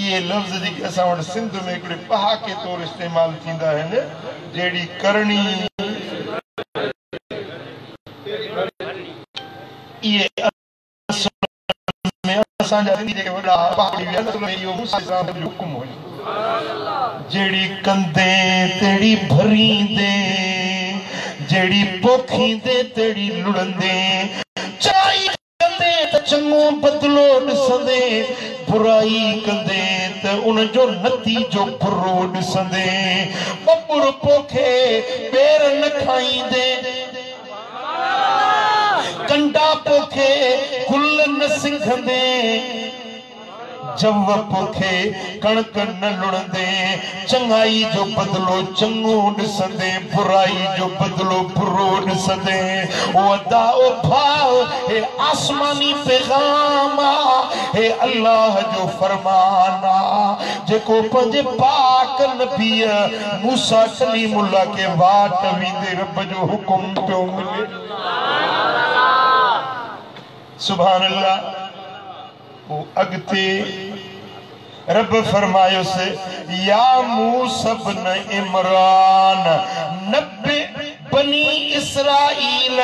ये लफ्ज़ जी असां वटि सिंध में हिकिड़े पहाके तौर इस्तेमाल थींदा आहिनि जहिड़ी करणी ये में असांजा जेके वॾा पहाड़ी इहो मूसा सां हुकुम हुयो जेड़ी कंदे तेड़ी भरींदे जेड़ी पोखींदे तेड़ी लुड़ंदे चाई कंदे त चंगो बदलो ॾिसंदे बुराई कंदे त उन जो नतीजो बुरो ॾिसंदे बबुर पोखे पेर न खाईंदे कंडा पोखे गुल न सिंघंदे जव पोखे कणक न लुणंदे चंगाई जो बदलो चंगो ॾिसंदे बुराई जो बदलो बुरो ॾिसंदे ओ अदा ओ भाव हे आसमानी पैगाम हे अल्लाह जो फरमान जेको पंहिंजे पाक नबी मूसा कलीमुल्लाह के वाट वेंदे रब जो हुकुम पियो मिले सुभान अल्लाह वो अगते रब फरमायो से या मूसा बिन इमरान नब्बे बनी इस्राइल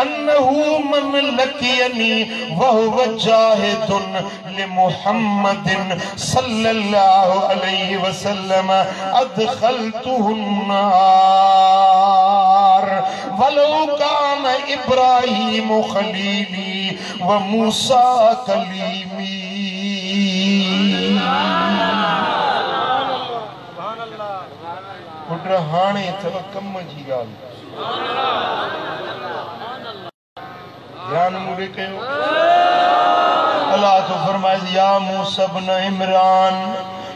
अन्नहु मन लकियनी वहुव जाहिदुन लिमुहम्मदिन सल्लल्लाहु अलैहि वसल्लम अदखलतुहुन नार वलो कान इब्राहीम खलीली व मूसा कलीमी पुट हाणे अथव कम जी ॻाल्हि ध्यान मुड़े कयो अल्लाह तो फरमाए या मूसा बिन इमरान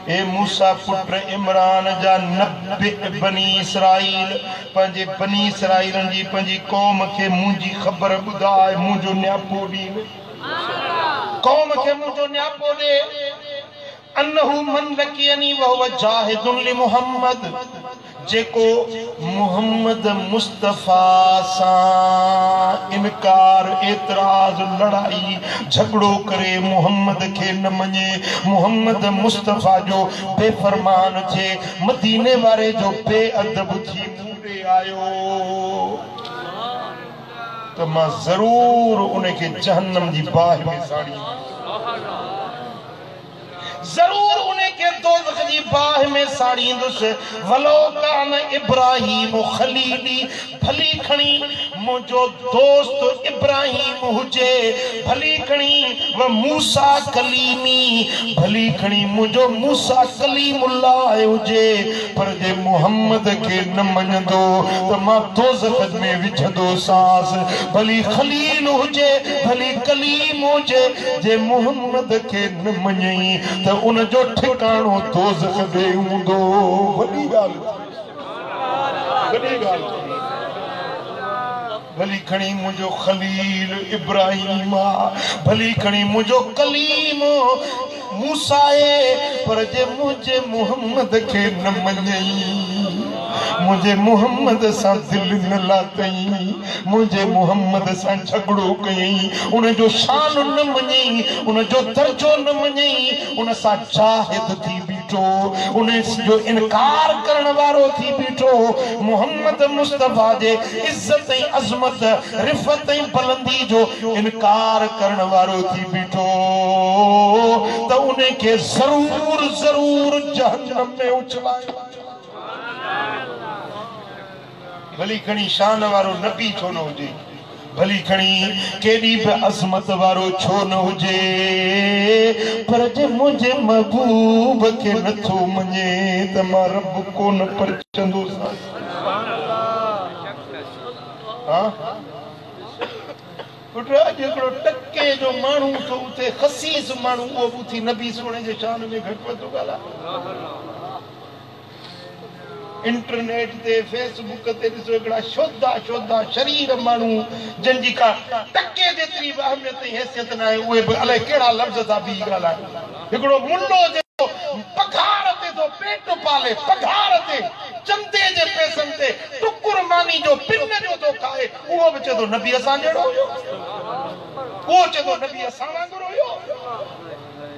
ए मूसा पुत्र इमरान जा 90 बनी इसराइल पंहिंजे बनी इसराइलन जी पंहिंजी कौम खे मुंहिंजी ख़बर ॿुधाए मुंहिंजो न्यापो ॾी कौम खे मुंहिंजो न्यापो ॾे अन्नहु मन लकियनी वहुव जाहिदुन लिमुहम्मद जेको मुहम्मद मुस्तफा सां इनकार एतराज लड़ाई झगड़ो करे मुहम्मद के न मने मुहम्मद मुस्तफा जो बेफरमान थे मदीने वारे जो बेअदब थी मूरे आयो तो मां जरूर उनके जहन्नम जी बाह में साड़ी जरूर उन्हें के दोज़ख जी बाह में साड़ींदुसि वलो कान इब्राहीम खलीली भली खणी मुंहिंजो दोस्त इब्राहीम हुजे भली खणी व मूसा कलीमी भली खणी मुंहिंजो मूसा कलीमुल्लाह हुजे पर जे मुहम्मद के न मञंदो त मां दोज़ख में विझंदो सांस भली खलील हुजे भली कलीम हुजे जे मुहम्मद के न मञई त उन जो ठिकाणो दोज़ख में हूंदो वॾी ॻाल्हि भली खणी मुंहिंजो खलील इब्राहीम भली खणी मुंहिंजो कलीम मूसा पर जे मुंहिंजे मुहम्मद खे न मञई मुझे मुहम्मद सां दिल न लातई मुझे मुहम्मद सां झगड़ो कयई उन जो शान न मञई उन जो दर्जो न मञई उन सां जाहिद थी बीठो उन जो इनकार करण वारो थी बीठो मुहम्मद मुस्तफा जे इज्जत ऐं अज़मत रिफ़त ऐं बुलंदी जो इनकार करण वारो थी बीठो त उन खे ज़रूर ज़रूर जहन्नम में उछलायो भली खणी शान वारो नबी छो न हुजे भली खणी केॾी बि अज़मत वारो छो न हुजे पर जे मुंहिंजे महबूब खे नथो मञे त मां रब कोन परचंदोसांसि पुट अॼु हिकिड़ो टके जो माण्हू थो उते ख़सीस माण्हू उहो बि उथी नबी सोणे जे शान में घटि वधि थो ॻाल्हाए इंटरनेट ते फेसबुक ते ॾिसो हिकिड़ा शोधा शरीर माण्हू जंहिंजी का टके जेतिरी बि अहमियत ऐं हैसियत न आहे उहे बि अलाए कहिड़ा लफ़्ज़ था बि ॻाल्हाइनि हिकिड़ो मुल्लो जेको पघार ते थो पेट पाले पघार ते चंदे जे पैसनि ते टुकुर मानी जो पिन जो थो खाए उहो बि चए थो नबी असां जहिड़ो हुयो उहो चए थो नबी असां वांगुरु हुयो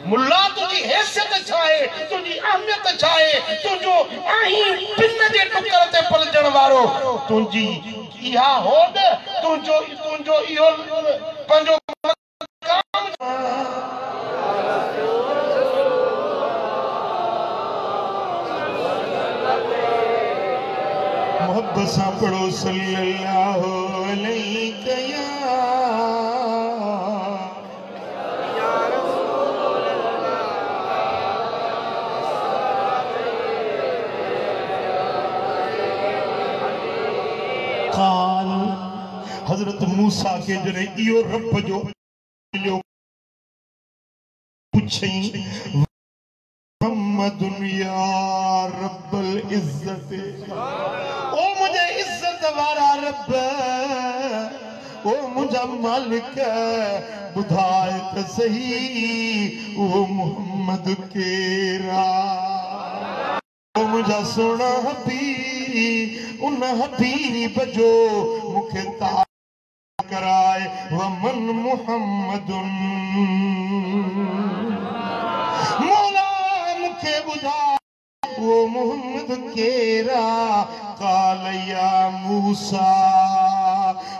मुल्ला तुझी हैसियत छाए, तुझी अहमियत छाए, तुझो आही पिन जे टुकर ते पलजण वारो तुझी इहा होद, तुझो इहो पंजो काम। मोहब्बत सां पढ़ो सल्लल्लाहु अलैहि काल। हजरत मूसा के जने इयो रब जो पूछई मोहम्मदुन या रब्बल इज्जत, ओ मुझे इज्जत वारा रब, ओ मुझा मालिक बुधाए त सही ओ मोहम्मद केरा, ओ मुझा सोना हबीब, उन हबीब जो मुखे ता कराए वमन मुहम्मदुन, मौला मुखे बुधा वो मोहम्मद केरा। काल या मूसा,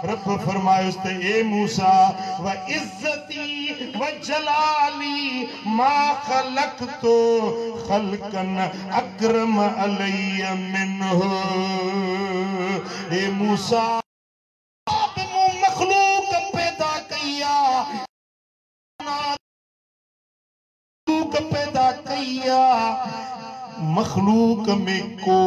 रब फरमाए उसते ए मूसा, व इज्जती व जलाली मा खलकतो खलकन अकरम अलैय मिन्हु। ए मूसा मखलूक पैदा किया, पैदा किया मखलूक में को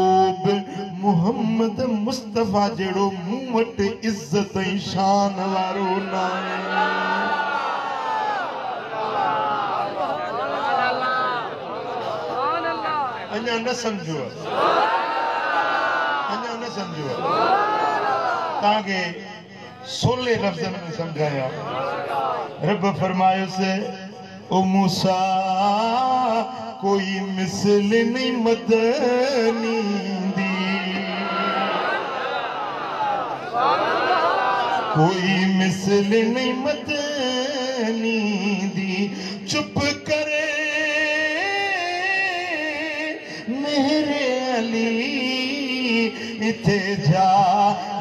मोहम्मद मुस्तफा जेड़ो मूं वट इज्जत ऐं शान वारो ना। अञा न समझो, अञा न समझो, ताके सोले लफ्ज़न में समझाया। रब फरमायो से ओ मूसा कोई मिसल नहीं मदनी दी, कोई मिसल नहीं मदनी दी, चुप करे मेरे अली इथे जा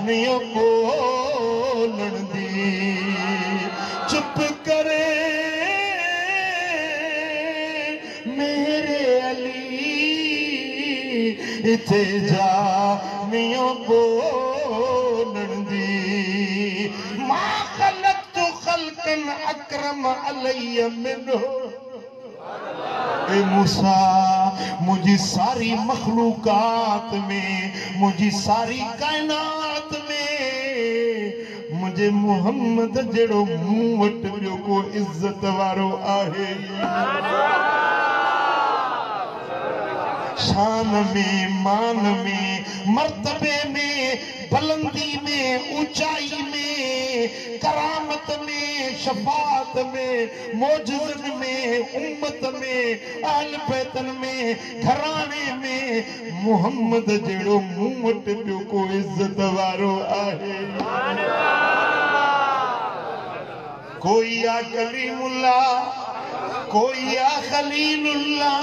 नहीं बोलन दी, चुप करे मेरे अली इथे जा नहीं बोलन दी। मा खलक़तु खल्क़न अकरम अलैय मिन्हु। ए मूसा मुझी सारी मखलूकात में, मुझी सारी कायनात में मुझे मोहम्मद जेड़ो मूं वट ॿियो को इज्जत वारो आहे। शान में, मान में, मर्तबे में, बुलंदी में, ऊंचाई में, करामत में, शफात में, मोजज़न में, उम्मत में, अहल बैतन में, घराने में मोहम्मद जेड़ो मूं वट ॿियो को इज्जत वारो आहे। कोई या कलीमुल्लाह, कोई या खलीलुल्लाह,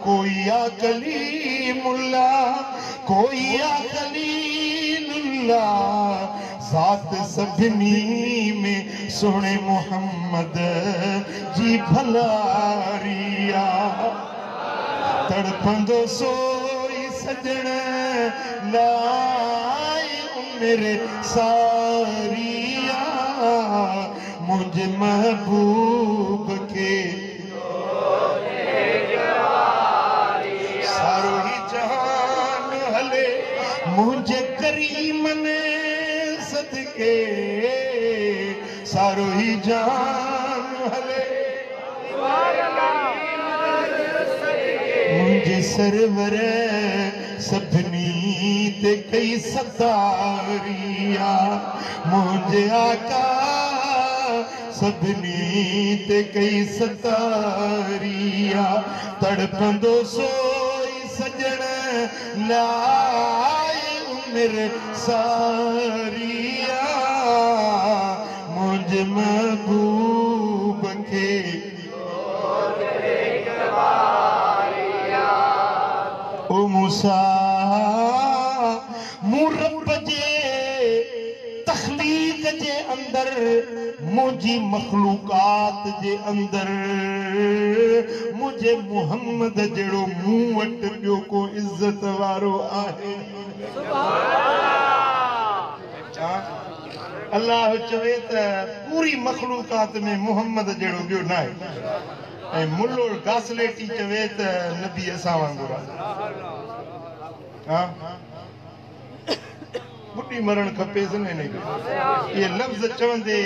कोई या कलीमुल्लाह, कोई या खलीलुल्लाह। साथ सभिनी में सोने मोहम्मद जी भलारिया, तड़पंदो सोई सजण लाए मेरे सारिया, मुझे महबूब के सारो ही जहान हले, मुझे करीमन सदके सारो ही जहान हले, मुझे सरवर सभनी ते कई सतारिया, मुझे आका सभनी ते कई सतारिया। तड़पंदो सोई सजण लाए मेरे सारिया, मुझ महबूब खे ओ मूसा मूं रब जे तख़लीक़ जे अंदर मुझी मखलूकात जे अंदर मुझे मुहम्मद जड़ो मुंह वट बियो को इज्जत वारो आहे अल्लाह चवे त पूरी मखलूकात में मुहम्मद जड़ो बियो ना है ऐं मुल्लो गासलेटी चवे त नबी असां वांगुरु आहे बुढ़ी मरण खपेसि न हिन ये लफ़्ज़ चवंदे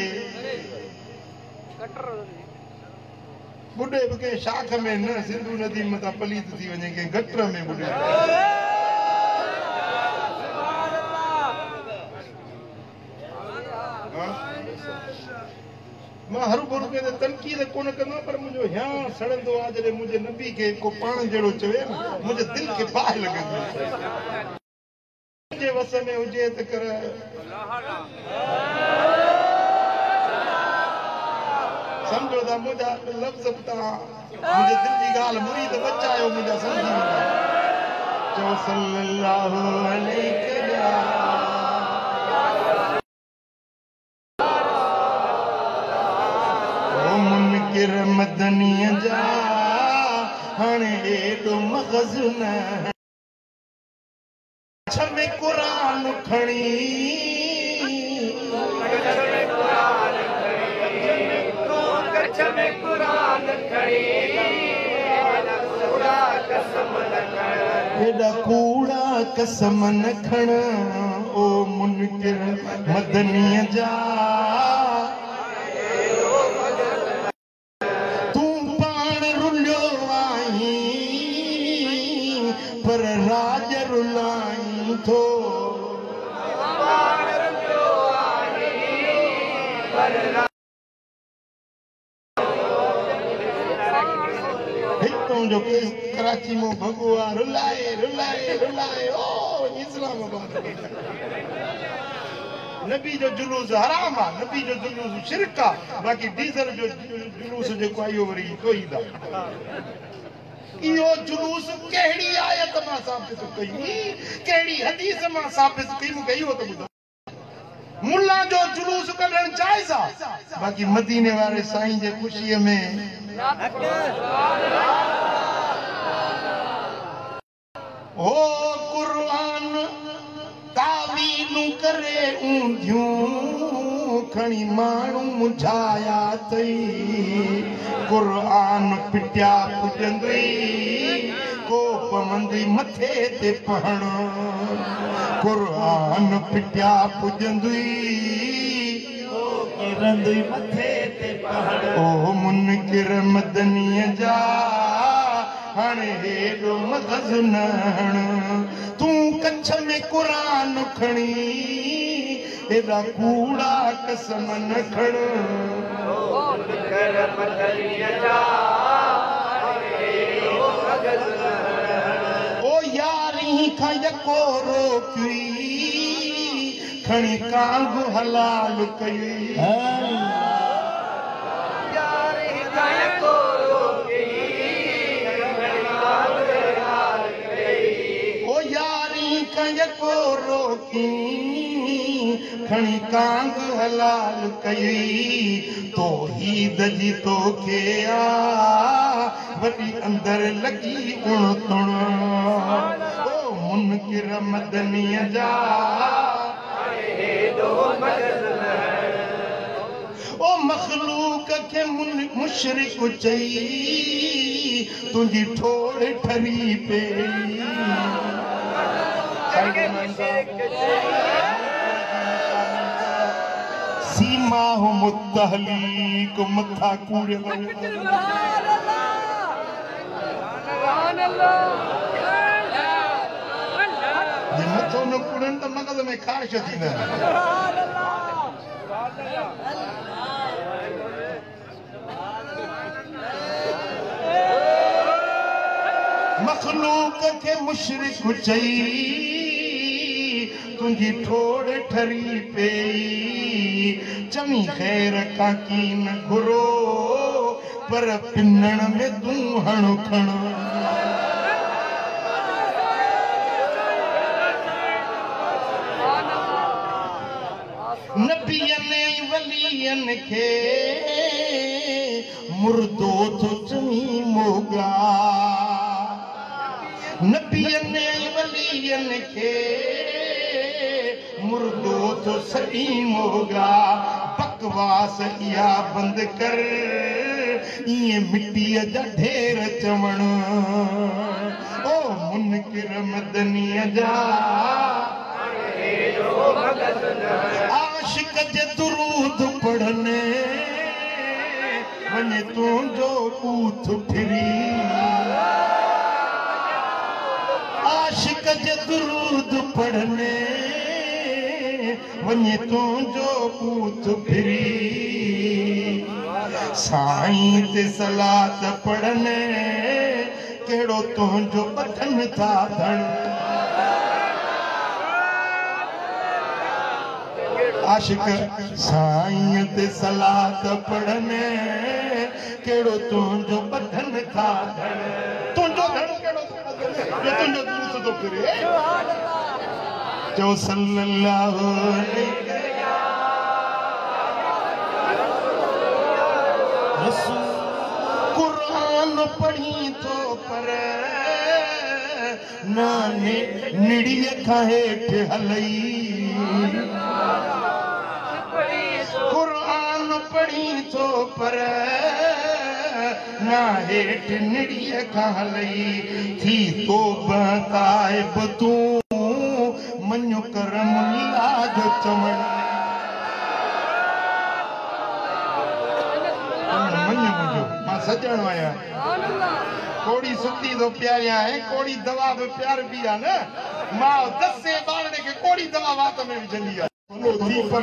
बुढ़े बि कंहिं शाख में न सिंधु नदी मथां पलीत थी वञे कंहिं गटर में बुढ़े मां हर बुर में तनकीद कोन कंदो पर मुंहिंजो हियां सड़ंदो आहे जॾहिं मुंहिंजे नबी खे को पाण जहिड़ो चवे न मुंहिंजे दिलि खे बाहि लॻंदी जे वस में हुजे त कर समझो था मुंहिंजा लफ़्ज़ तव्हां मुंहिंजे दिलि जी ॻाल्हि मुरीद बचायो मुंहिंजा सम्झी वेंदा चओ सल्लल्लाहु अलैहि मुनकिर मदनीअ जा हाणे एॾो मग़ज़ न में कुरान खणी एॾा कूड़ा कसम न खण ओ मुनकिर मदनीअ जा तूं पाण रुलियो आहीं पर राज रुलाई थो हितों जो केस कराची में भगो आहे रुलाए रुलाए रुलाए ओ इस्लामाबाद नबी जो जुलूस हराम आहे नबी जो जुलूस शिरक आहे बाक़ी डीज़ल जो जुलूस जेको आहे इहो वरी कोई दा इहो जुलूस कहिड़ी आयत मां साबित कई कहिड़ी हदीस मां साबित कई मूंखे इहो त ॿुधायो मुल्ला जो जुलूस कढणु जाइज़ आहे बाक़ी मदीने वारे साईं जे ख़ुशीअ में ओ कुरान तावीलूं करे ऊंधियूं खणी माण्हू मुझाया अथई कुरान पिटिया पुॼंदई को पवंदई मथे ते पढ़णु कुरान पिटिया पुॼंदई रंदई मथे ते पढ़णु ओ मुनकिर मदनीअ जा हाणे हेॾो मग़ज़ न हण तूं कच्छ में कुरान खणी एॾा कूड़ा कसम न खण ओ यारी खां यको रोकी खणी कांग हलाल कई को रोकी खणी कांग हलाल कई तौहीद जी तोखे आ वॾी अंदर लगी उण तुण ओ मुनकिर मदनीअ जा ओ मखलूक के मुशरिक चई तुझी ठोड़ ठरी पे सीमा हो मुतहलीक मथा कूड़े मथो न कूड़न तो मगज़ में ख़ारिश थींदा मखलूक के मुशरिक चई तुझी ठोड़ ठरी पे चमी खैर का की न घुरो पर पिनण में तू हणो खण नबियन वलियन के मुर्दो तो चमी मोगा नबियन वलियन के मुर्दो तो सही मोगा बकवास या बंद कर ये मिट्टी जा ढेर चवण ओ मुनकिर मदनी जा आशिक जे दुरूद पढ़ने वने तू जो ऊथ फिरी आशिक जे दुरूद पढ़ने वने तू जो ऊथ फिरी साईं ते सलात पढ़ने केड़ो तू जो बटन था धन आशिक साईं ते सलात पढ़ने केड़ो तुंजो बटन था धन तुंजो धन केड़ो जो तुंजो दूस तो फिरे जो सल्लल्लाहु अलैहि रसूल कुरान पढ़ी तो पर नाने निड़िय खाए हलई कुरान पढ़ी तो पर ना हेठ निड़िय खालई थी तो बताए बतू मनु कर मुल्ला जो चमन मनु मुझो मां सजण आया कोड़ी सुती तो प्यारिया है कोड़ी दवा भी प्यार भी है ना मां 10 से बारने के कोड़ी दवा वात में भी जली है थी पर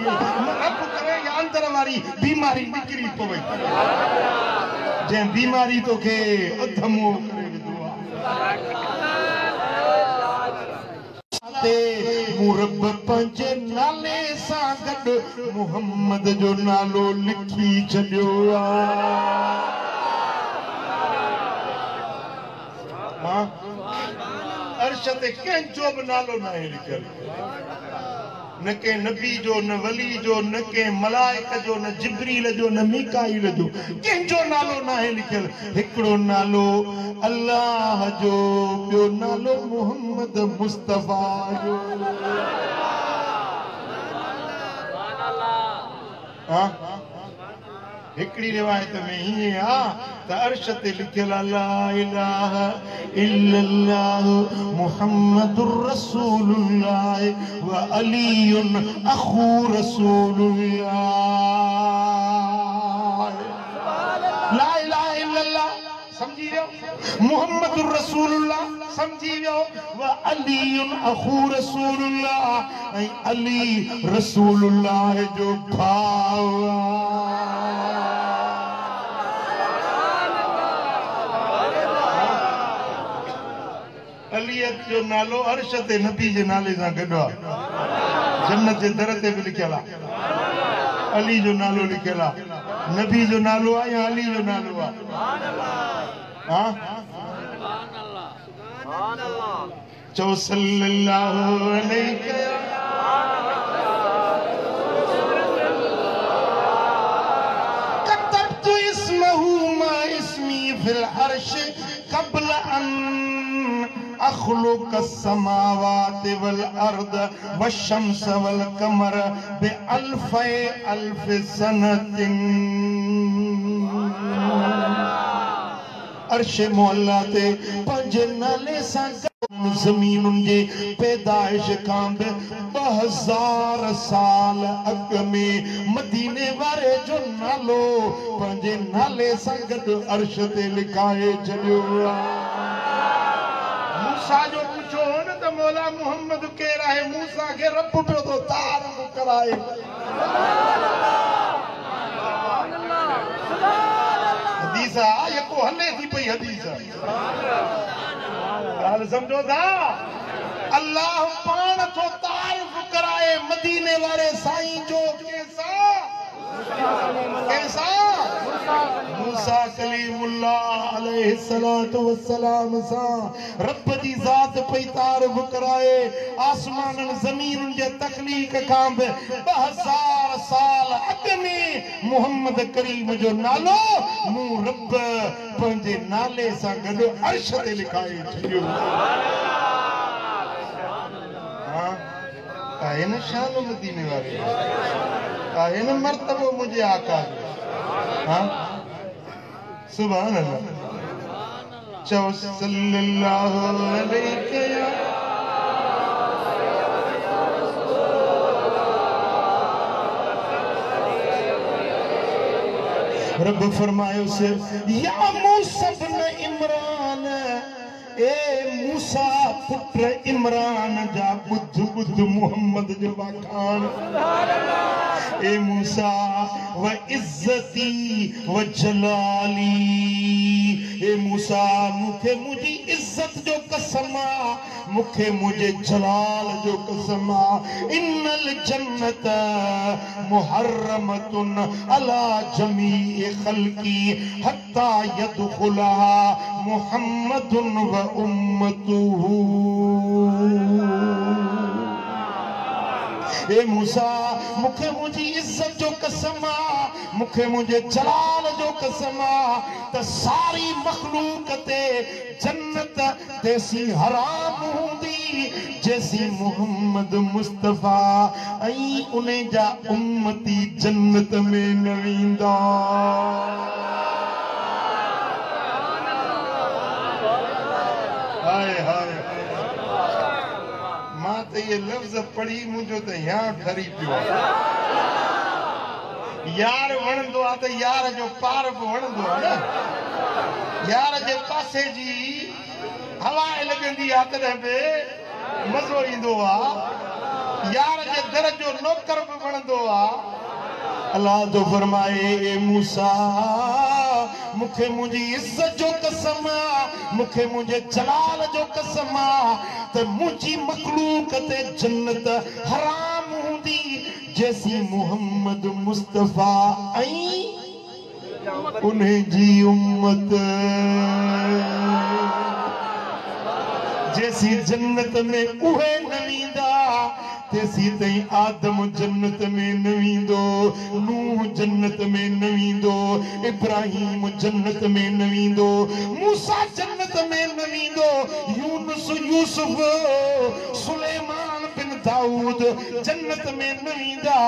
अब करे अंदर वाली बीमारी निकरी पवे जे बीमारी तो के अधमो करे दुआ ते मुरब पंजे नाले सा गड मोहम्मद जो नालो लिखी छडियो हां अर्शद के जो नालो ना लिखल न के नबी जो न वली जो न के मलाइक जो न जिब्रील जो न मीकाईल जो कंहिंजो नालो न आहे लिखियल हिकिड़ो नालो अल्लाह जो ॿियो नालो मोहम्मद मुस्तफा जो हाँ हिकड़ी रिवायत में ही आ त अर्श ते लिखियल ला इलाहा इल्लल्लाह मुहम्मदुर रसूलुल्लाह व अलीयुन अखू रसूलुल्लाह ला इलाहा इल्लल्लाह समझी वियो मुहम्मदुर रसूलुल्लाह समझी वियो व अलीयुन अखू रसूलुल्लाह ऐं अली रसूलुल्लाह जो भाउ अलियत जो नालो अर्श ते नबी जे नाले सां गॾु आहे जन्नत जे दर ते बि लिखियल आहे अली जो नालो लिखियल आहे नबी जो नालो आहे या अली जो नालो आहे हाँ चओ सल्लल्लाहु अलैहि कतबतु इस्महु मा इस्मी फिल अर्श क़ब्ल अन अखलुक समावात वल अर्द वशम्स वल कमर बिअल्फ अल्फ सनतिन अर्श मौला ते पंज नाले सां ज़मीनुनि जे पैदाइश खां 2000 साल अॻ में मदीने वारे जो नालो पंहिंजे नाले सां गॾु अर्श ते लिखाए छॾियो मूसा जो पुछो न त मौला मोहम्मद केर आहे मूसा खे रब पियो थो तारीफ़ कराए हदीस आहे को हले थी पई हदीस ॻाल्हि सम्झो था अल्लाह पाण थो तारीफ़ कराए मदीने वारे साईं जो कंहिंसां मूसा कलीम कलीमुल्लाह अलैहिस्सलातु वस्सलाम सा रब दी जात पई तारीफ कराए आसमानन ज़मीन जे तखलीक खां 2000 साल अॻ में मोहम्मद करीम जो नालो मूं रब पंहिंजे नाले सां गॾु अर्श ते लिखाए छॾियो आहे न शान मदीने वारे आहे न मर्तबो मुझे आका हाँ सुभान अल्लाह चौ सल्लल्लाहु अलैहि रब फरमायो से या मूसा इब्न इमरान ए मूसा पुत्र इमरान जा बुद्ध मोहम्मद जो बखान ए मूसा व इज्जती व जलाली ए मूसा मुखे मुझी इज्जत जो कसम मुखे मुझे जलाल जो कसम इन्नल जन्नत मुहर्रमतुन अला जमीए खल्की हत्ता यदखुलहा मुहम्मदुन व उम्मतुहु ए मूसा मुखे मुझी इज्जत जो कसम मुखे मुझे जलाल जो कसम त सारी मखलूक ते जन्नत तेसी हराम हुंदी जैसी मोहम्मद मुस्तफा आई उन्हें जा उम्मती जन्नत में न वेंदा हाय हाय मां तो ये लफ्ज पढ़ी मुझो तो यहाँ ठरी पियो यार वणंदो आ तो यार जो पार बि वणंदो आ न यार जे पासे जी हवा लगंदी आ तॾहिं बि मज़ो ईंदो आ यार जे दर जो नौकर बि वणंदो आ अल्लाह तो फरमाए ए मूसा मुखे मुझी इज्जत जो कसम मुखे मुझे जलाल जो कसम त मुझी मखलूक ते जन्नत हराम हुंदी जैसी मोहम्मद मुस्तफा आई उन्हें जी उम्मत जैसी जन्नत में उहे न वींदा तेसी तई आदम जन्नत में न वींदो नूह जन्नत में न वींदो इब्राहिम जन्नत में न वींदो मूसा जन्नत में न वींदो यूनुस यूसुफ सुलेमान बिन दाऊद जन्नत में न वींदा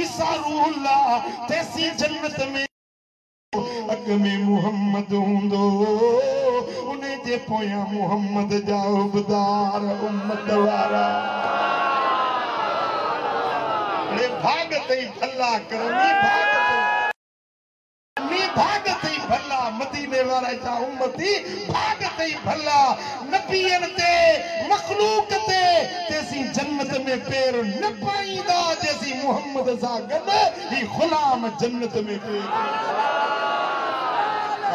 ईसा रूहुल्लाह तेसी जन्नत में अग में मोहम्मद हुंदो उन्हें जे पोया मोहम्मद जा उबदार उम्मत वारा भाग तई भला करनी भाग तई भला मदीने वारा जा उम्मती भाग तई भला नबियन ते मखलूक ते तेसी जन्नत में पैर न पाईंदा जैसी मोहम्मद सा गड ही गुलाम जन्नत में पैर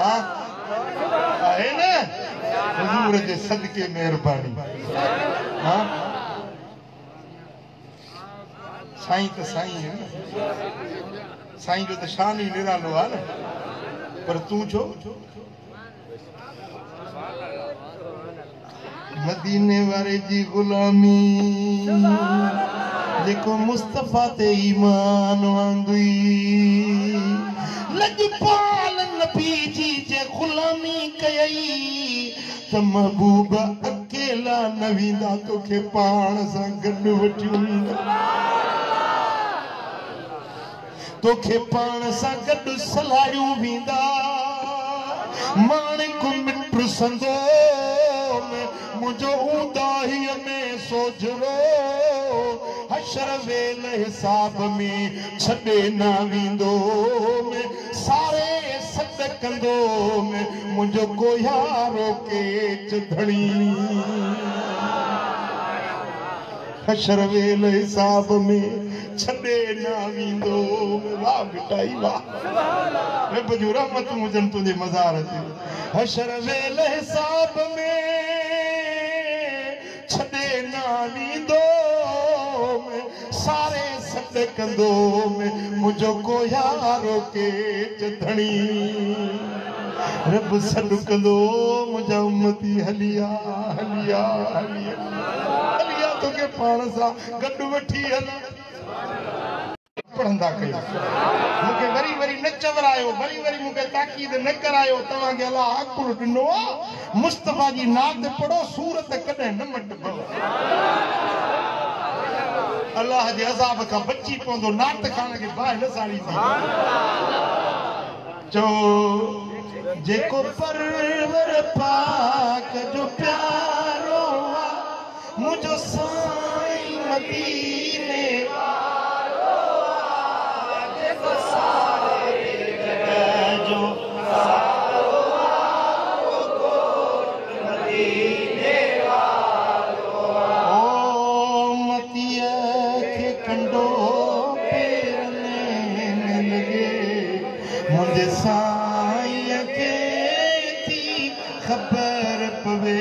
है ना हुजूर जे सदके मेहरबानी हां साईं तो साईं है ना साईं जो तो शान ही निरालो है ना पर तू छो मदीने वारे जी गुलामी जेको मुस्तफा ते ईमान वांगुई लजपाल नबी जी जे गुलामी कयई त महबूब अकेला न वींदा तोखे पाण सां गॾु वठी वेंदा तोखे पाण सां गॾु सलायूं वींदा माणिक मिट संदो मुझो उदाहीअ में सोजरो हशर वेल हिसाब में छॾे न वेंदो सारे सॾ कंदो मुंहिंजो कोयारो केच धणी हशर वेल हिसाब में छॾे न वेंदो वाह मिटाई वाह रब जूं रहमतूं हुजनि तुंहिंजे मज़ार ते हशर वेल हिसाब में छॾे न वेंदो सारे सॾ सट कंदो में मुझो को यारो के चधणी रब सट कंदो मुझा उम्मती हलिया हलिया हलिया हलिया तो के पाण सा गड्डू वठी हला पढ़ंदा कयो मुके वरी वरी न चवरायो वरी वरी मुके ताकीद न करायो तवा के अल्लाह अकुल ॾिनो मुस्तफा जी नात पढ़ो सूरत कॾहिं न मट अल्लाह जे अज़ाब खां बची पवंदो नात खान के बाहि न साड़ी थी चो जेको परवर पाक जो प्यारो मुझो साईं मदीने वारो जेको सारे जग जो सारो मदीने वारो ओ मतिया के कंडो पेरने लगे मुझे साईं के थी खबर पवे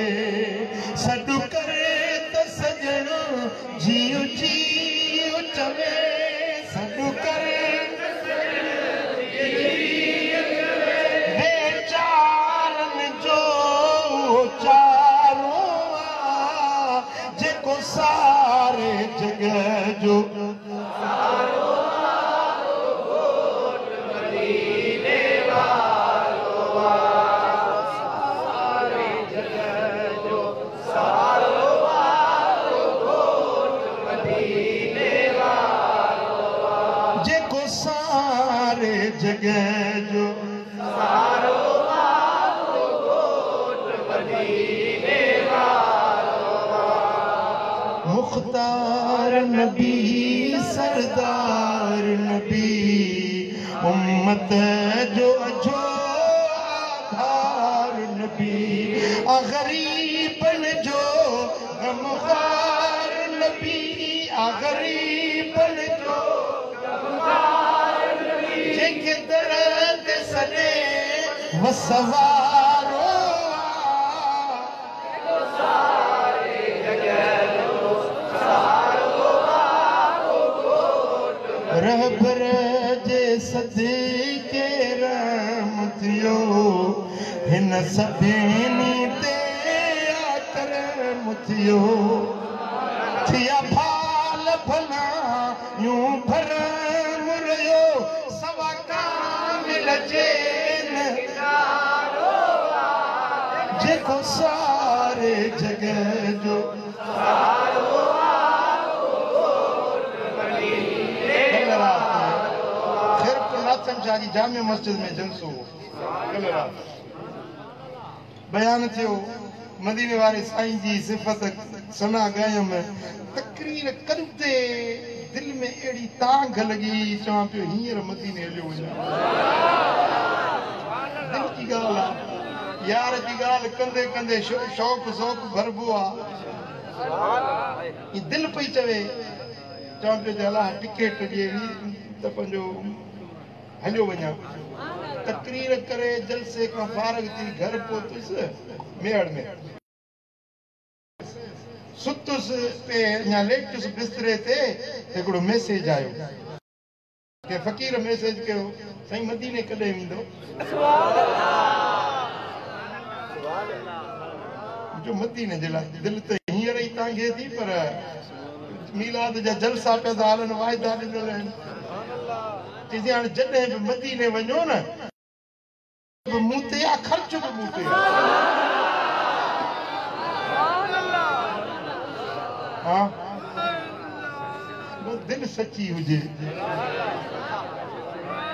सडू करे त सजण जियो जियो चवे सडू करे बेचारन जो चारो जेको सारे जग जो जगह जो सारो वारो गोट मदीने वारो मुख्तार नबी सरदार नबी उम्मत जो अजो आधार नबी गरीबन जो गमखार नबी गरीबन जो वसवारो सारे जगह जो सारो वारो गोट रहबर जे सदके रहमत यो हिन सभिनी ते करमत यो थिया फाल भला यूं भरम रहियो सवा कामिल जे जेको सारे जगह जो सारो कल रात खैर नाथम शाह जी जामे मस्जिद में जलसो कल रात बयान थियो मदीने वारे साईं जी सिफत सना गायम तकरीर कंदे दिल में एड़ी तांग लगी चवां पियो हींअर मदीने हलियो वञा दिल की ॻाल्हि आहे यार जी ॻाल्हि कंदे कंदे शौक़ ज़ौक़ भरबो आहे दिल पई चवे चवां पियो अलाह टिकेट ॾिए त पंहिंजो हलियो वञा तकरीर करे जलसे खां फारग थी घर पहुतुसि मेड़ में सुतुसि पे या लेटुसि बिस्तरे ते हिकिड़ो मैसेज आयो के फ़क़ीर मैसेज कयो साईं मदीने कॾहिं वेंदो जो मदीने जे लाइ दिल त हींअर ई तव्हांखे थी पर मीलाद जा जलसा पिया था हलनि वाइदा ॾिनल आहिनि चइजे हाणे जॾहिं बि मदीने वञो न मूं ते आहे ख़र्च बि मूं ते हा दिल सची हुजे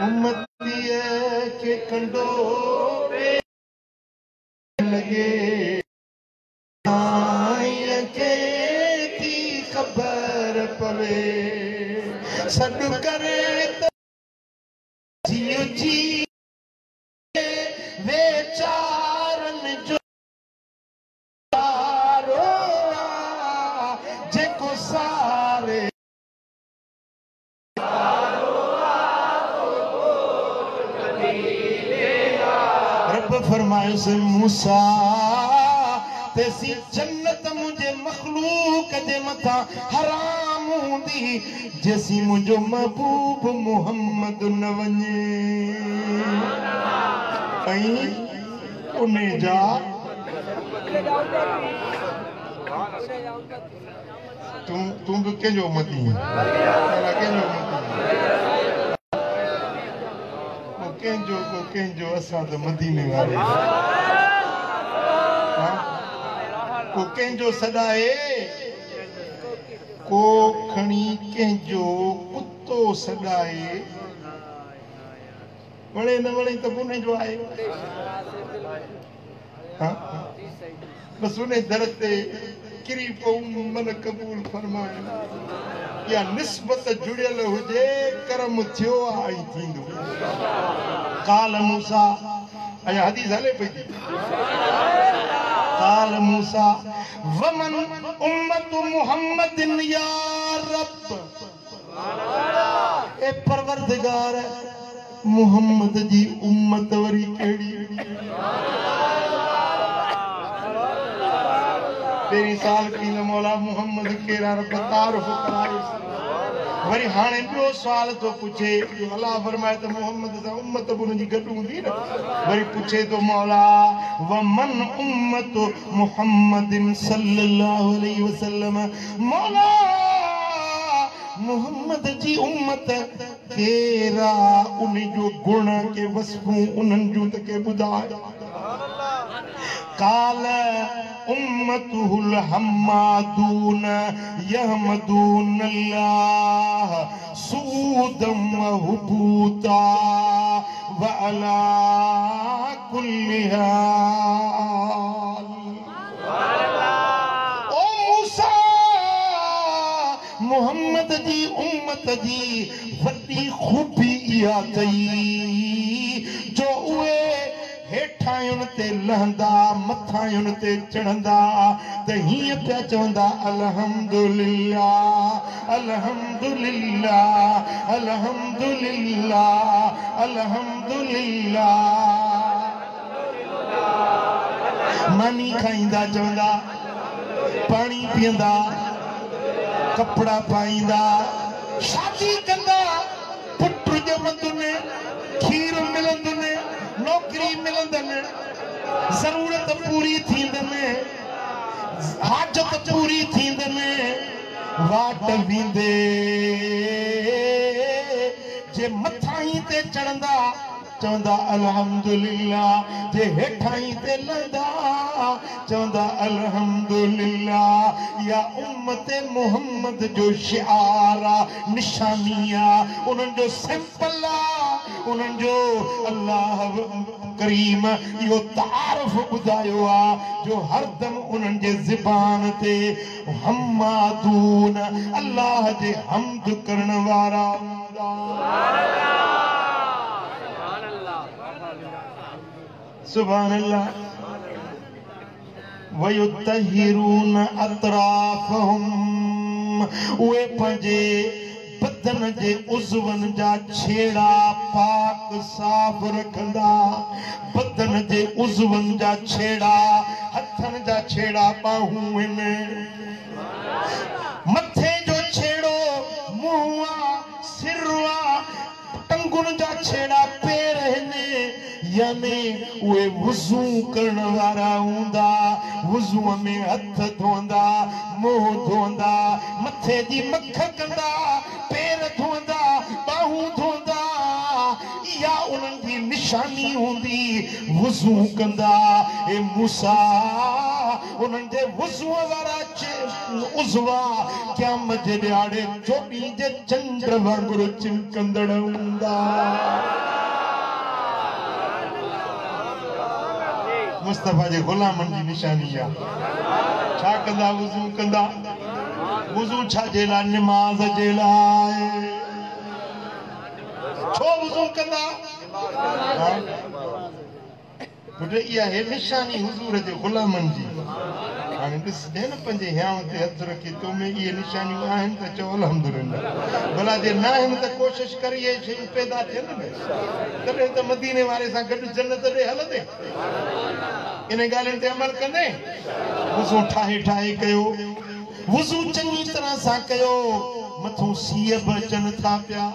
उम्मतीअ खे कंडो लगे खबर पवे सड करे जियो जी वेचारन जो जेको सारे रब फरमायो से मूसा तेसी जन्नत मुझे मखलूक जे मथा हराम हूंदी जेसी मुंहिंजो महबूब मुहम्मद न वञे ऐं उन जा तूं बि कंहिंजो मती कंहिंजो असां त मदीने वारे को कंहिंजो सॾाए को खणी कंहिंजो कुतो सॾाए वणे न वणे त उन जो आहे बसि उन दर ते किरी पऊं मन क़बूल फरमाए या निस्बत जुड़ियल हुजे करम थियो आई थींदो काल मूसा अया हदीस हले पई काल मूसा वमन उम्मत मुहम्मदिन या रब ए परवरदिगार मुहम्मद जी उम्मत वरी केड़ी तेरी साल की मौला मुहम्मद केरा रब तारुफ कराए वरी हाने ॿियो सुवाल तो पुछे अल्लाह फरमाए त मुहम्मद सां उम्मत बि उनजी गॾु हूंदी न वरी पुछे तो मौला वमन उम्मत मुहम्मदिन सल्लल्लाहु अलैहि वसल्लम मौला मुहम्मद जी उम्मत केरा उन जो गुण के वसफूं उन्हनि जूं त के ॿुधाए काल उम्मतुहुल हम्मादून यहमदून अल्लाह सूदम व हुबूता व अला कुल्लि हाल ओ मूसा मुहम्मद जी उम्मत जी वॾी खूबी इहा अथई जो उहे हेठायुन ते लहंदा मथायुन ते चढ़ंदा त हीअं पिया चवंदा अल्हम्दुलिल्लाह अल्हम्दुलिल्लाह अल्हम्दुलिल्लाह अल्हम्दुलिल्लाह मानी खाईंदा चवंदा पानी पीअंदा कपड़ा पाईंदा शादी कंदा पुट ॼमंदुनि खीर मिलंदुनि नौकरी मिलंदनि ज़रूरत पूरी थींदनि हाजत पूरी थींदनि वाट वेंदे जे मथां ते चढ़ंदा चवंदा अल्हम्दुलिल्लाह जे हेठां ते लहंदा चवंदा अल्हम्दुलिल्लाह या उम्मत मुहम्मद जो शिआर निशानी उन्हनि जो सिंपल उन्हनि जो अल्लाह करीम इहो तारुफ ॿुधायो जो हरदम उन्हनि जे ज़बान ते हम्मादून अल्लाह जे हम्द करण वारा सुभान अल्लाह वयुतहिरून अतराफहुम उहे पंहिंजे बदन जे उज़वन जा छेड़ा पाक साफ़ रखंदा बदन जे उज़वन जा छेड़ा हथन जा छेड़ा बाहूं आहिनि मथे जो छेड़ो मुंहुं सिर टंगुन जा छेड़ा पेर आहिनि यानी उहे वुज़ू करण वारा हूंदा वुज़ूअ में हथ धोंदा मुंहुं धोंदा मथे जी मख कंदा पेर धोंदा बाहूं धोंदा इहा उन्हनि जी निशानी हूंदी वुज़ू कंदा ए मूसा उन्हनि जे वुज़ूअ वारा उज़वा क़यामत जे ॾियारे चोॾी जे चंड वांगुरु चिमकंदड़ हूंदा मुस्तफा जे गुलामन जी निशानी छा कंदा वुज़ू छा जे लाइ नमाज़ जे लाइ छो वुज़ू कंदा पुट इहा है निशानी हुज़ूर जे गुलामन जी हाणे ॾिस न पंहिंजे हियांव ते हथ रखी तो में इहे निशानियूं आहिनि त चओ अल्हम्दुलिल्लाह भला जे न आहिनि त कोशिश कर इहे शयूं पैदा थियनि न तॾहिं त मदीने वारे सां गॾु जन्नत ॾे हलंदे इन ॻाल्हियुनि ते अमल कंदे वुज़ू ठाहे कयो वुज़ू चङी तरह सां कयो मथों सीअ बचन था पिया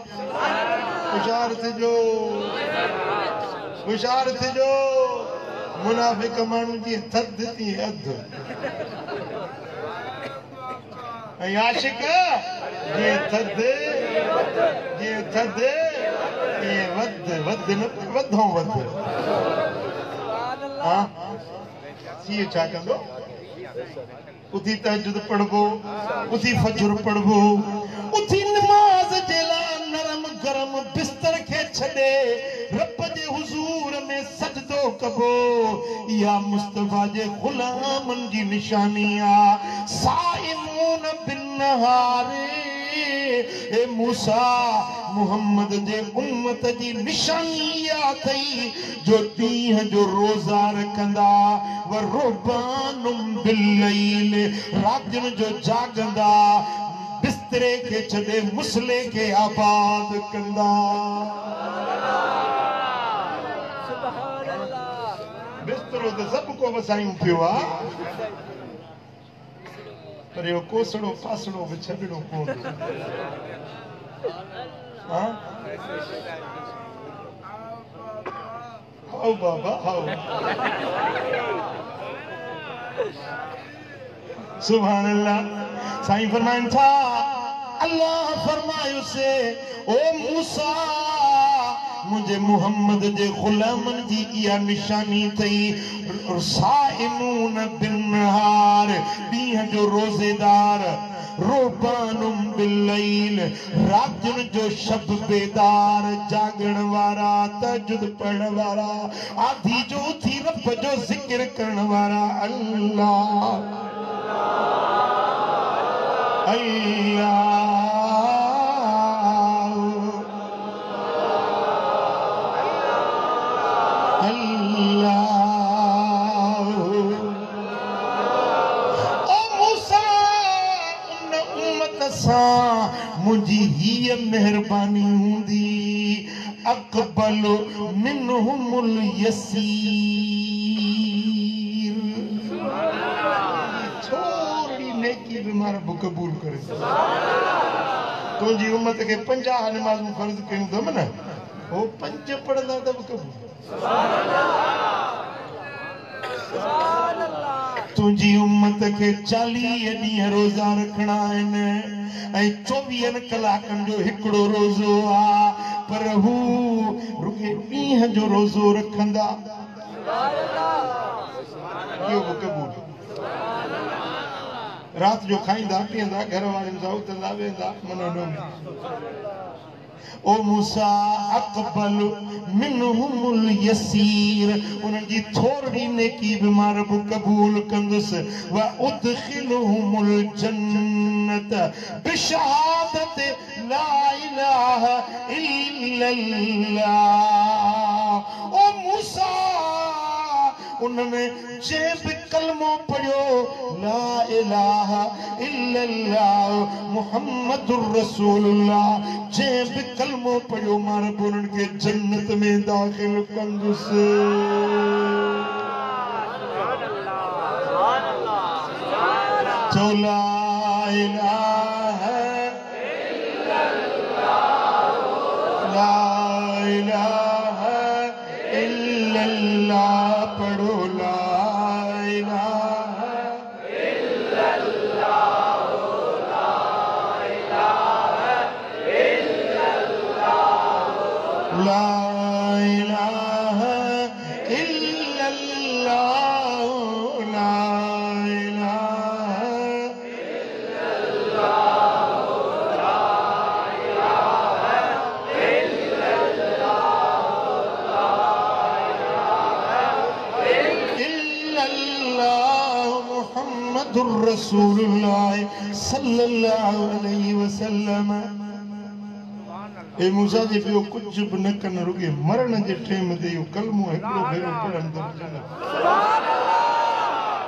होशियार थिजो मुनाफिक माण्हू जी थद थी अध ऐं आशिक जी थद ये वध न वधो वध हां सीए छा कंदो उथी तहज्जुद पढ़बो उथी फजर पढ़बो उथी नमाज जेला नरम गरम बिस्तर के छड़े रब जे हुजूर में सजदो कबो या मुस्तफा जे गुलामन जी निशानी आ साइमून बिन नहारे ए मूसा मुहम्मद जे उम्मत जी निशानी आ थई जो दीह जो रोजा रखंदा व रुबानुम बिल्लैल रातन जो जागंदा बिस्तरे के छड़े मुसले के आबाद कंदा बिस्तरो तो सबको वसायूं पियो आ पर यो कोसड़ो फासड़ो भी छड़ो कोन हां आओ बाबा आओ सुभान अल्लाह साईं फरमाइन था अल्लाह फरमायो से ओ मूसा मुझे मुहम्मद जे गुलामन जी इया निशानी थई साइमून बिन नहार दीह जो रोजेदार रुबानुम बिल्लैल रातन जो शब बेदार जागण वारा तहज्जुद पढ़ण वारा आधी जो थी रब जो जिक्र करण वारा अल्लाह अल्लाह मुझी ही मेहरबानी हुंदी अकबल मिनहुमुल यसीर थोड़ी नेकी भी मारा कबूल करे तुझी उम्मत के 50 नमाज़ूं फर्ज कयूं दम न वो 5 पढ़ंदा त कबूल तुझी उम्मत के 40 ॾींहं रोज़ा रखना आहिनि ऐं 24 कलाकनि जो हिकिड़ो रोज़ो आहे पर हू रुगे ॾींहं जो रोज़ो रखंदा इहो बि क़बूल रात जो खाईंदा पीअंदा घर वारनि सां उथंदा वेंदा मनो न ओ मूसा अकबल मिनहुमुल यसीर उन्हनि जी थोरी नेकी बि मां रब क़बूल कंदुसि व उदखिलहुमुल जन्नत बिशहादत ला इलाहा इल्लल्लाह ओ मूसा उन्होंने जे भी कलमो पढ़ियो ला इलाहा इल्लल्लाह मुहम्मदुर रसूलुल्लाह जे भी कलमो पढ़ियो मां रब उन्हनि खे जन्नत में दाखिल कंदुसि तो ला इलाहा इल्लल्लाह ला इलाहा इल्लल्लाह पढ़ो ला इलाहा इल्लल्लाह ला इलाहा इल्लल्लाह ला इलाहा इल्लल्लाह ला रसूलुल्लाह सल्लल्लाहु अलैहि वसल्लम ए मूसा जी पियो कुछ भी न कन रुगे मरण जे टाइम ते यो कलमो हिकड़ो भेरो पढ़न त सुभान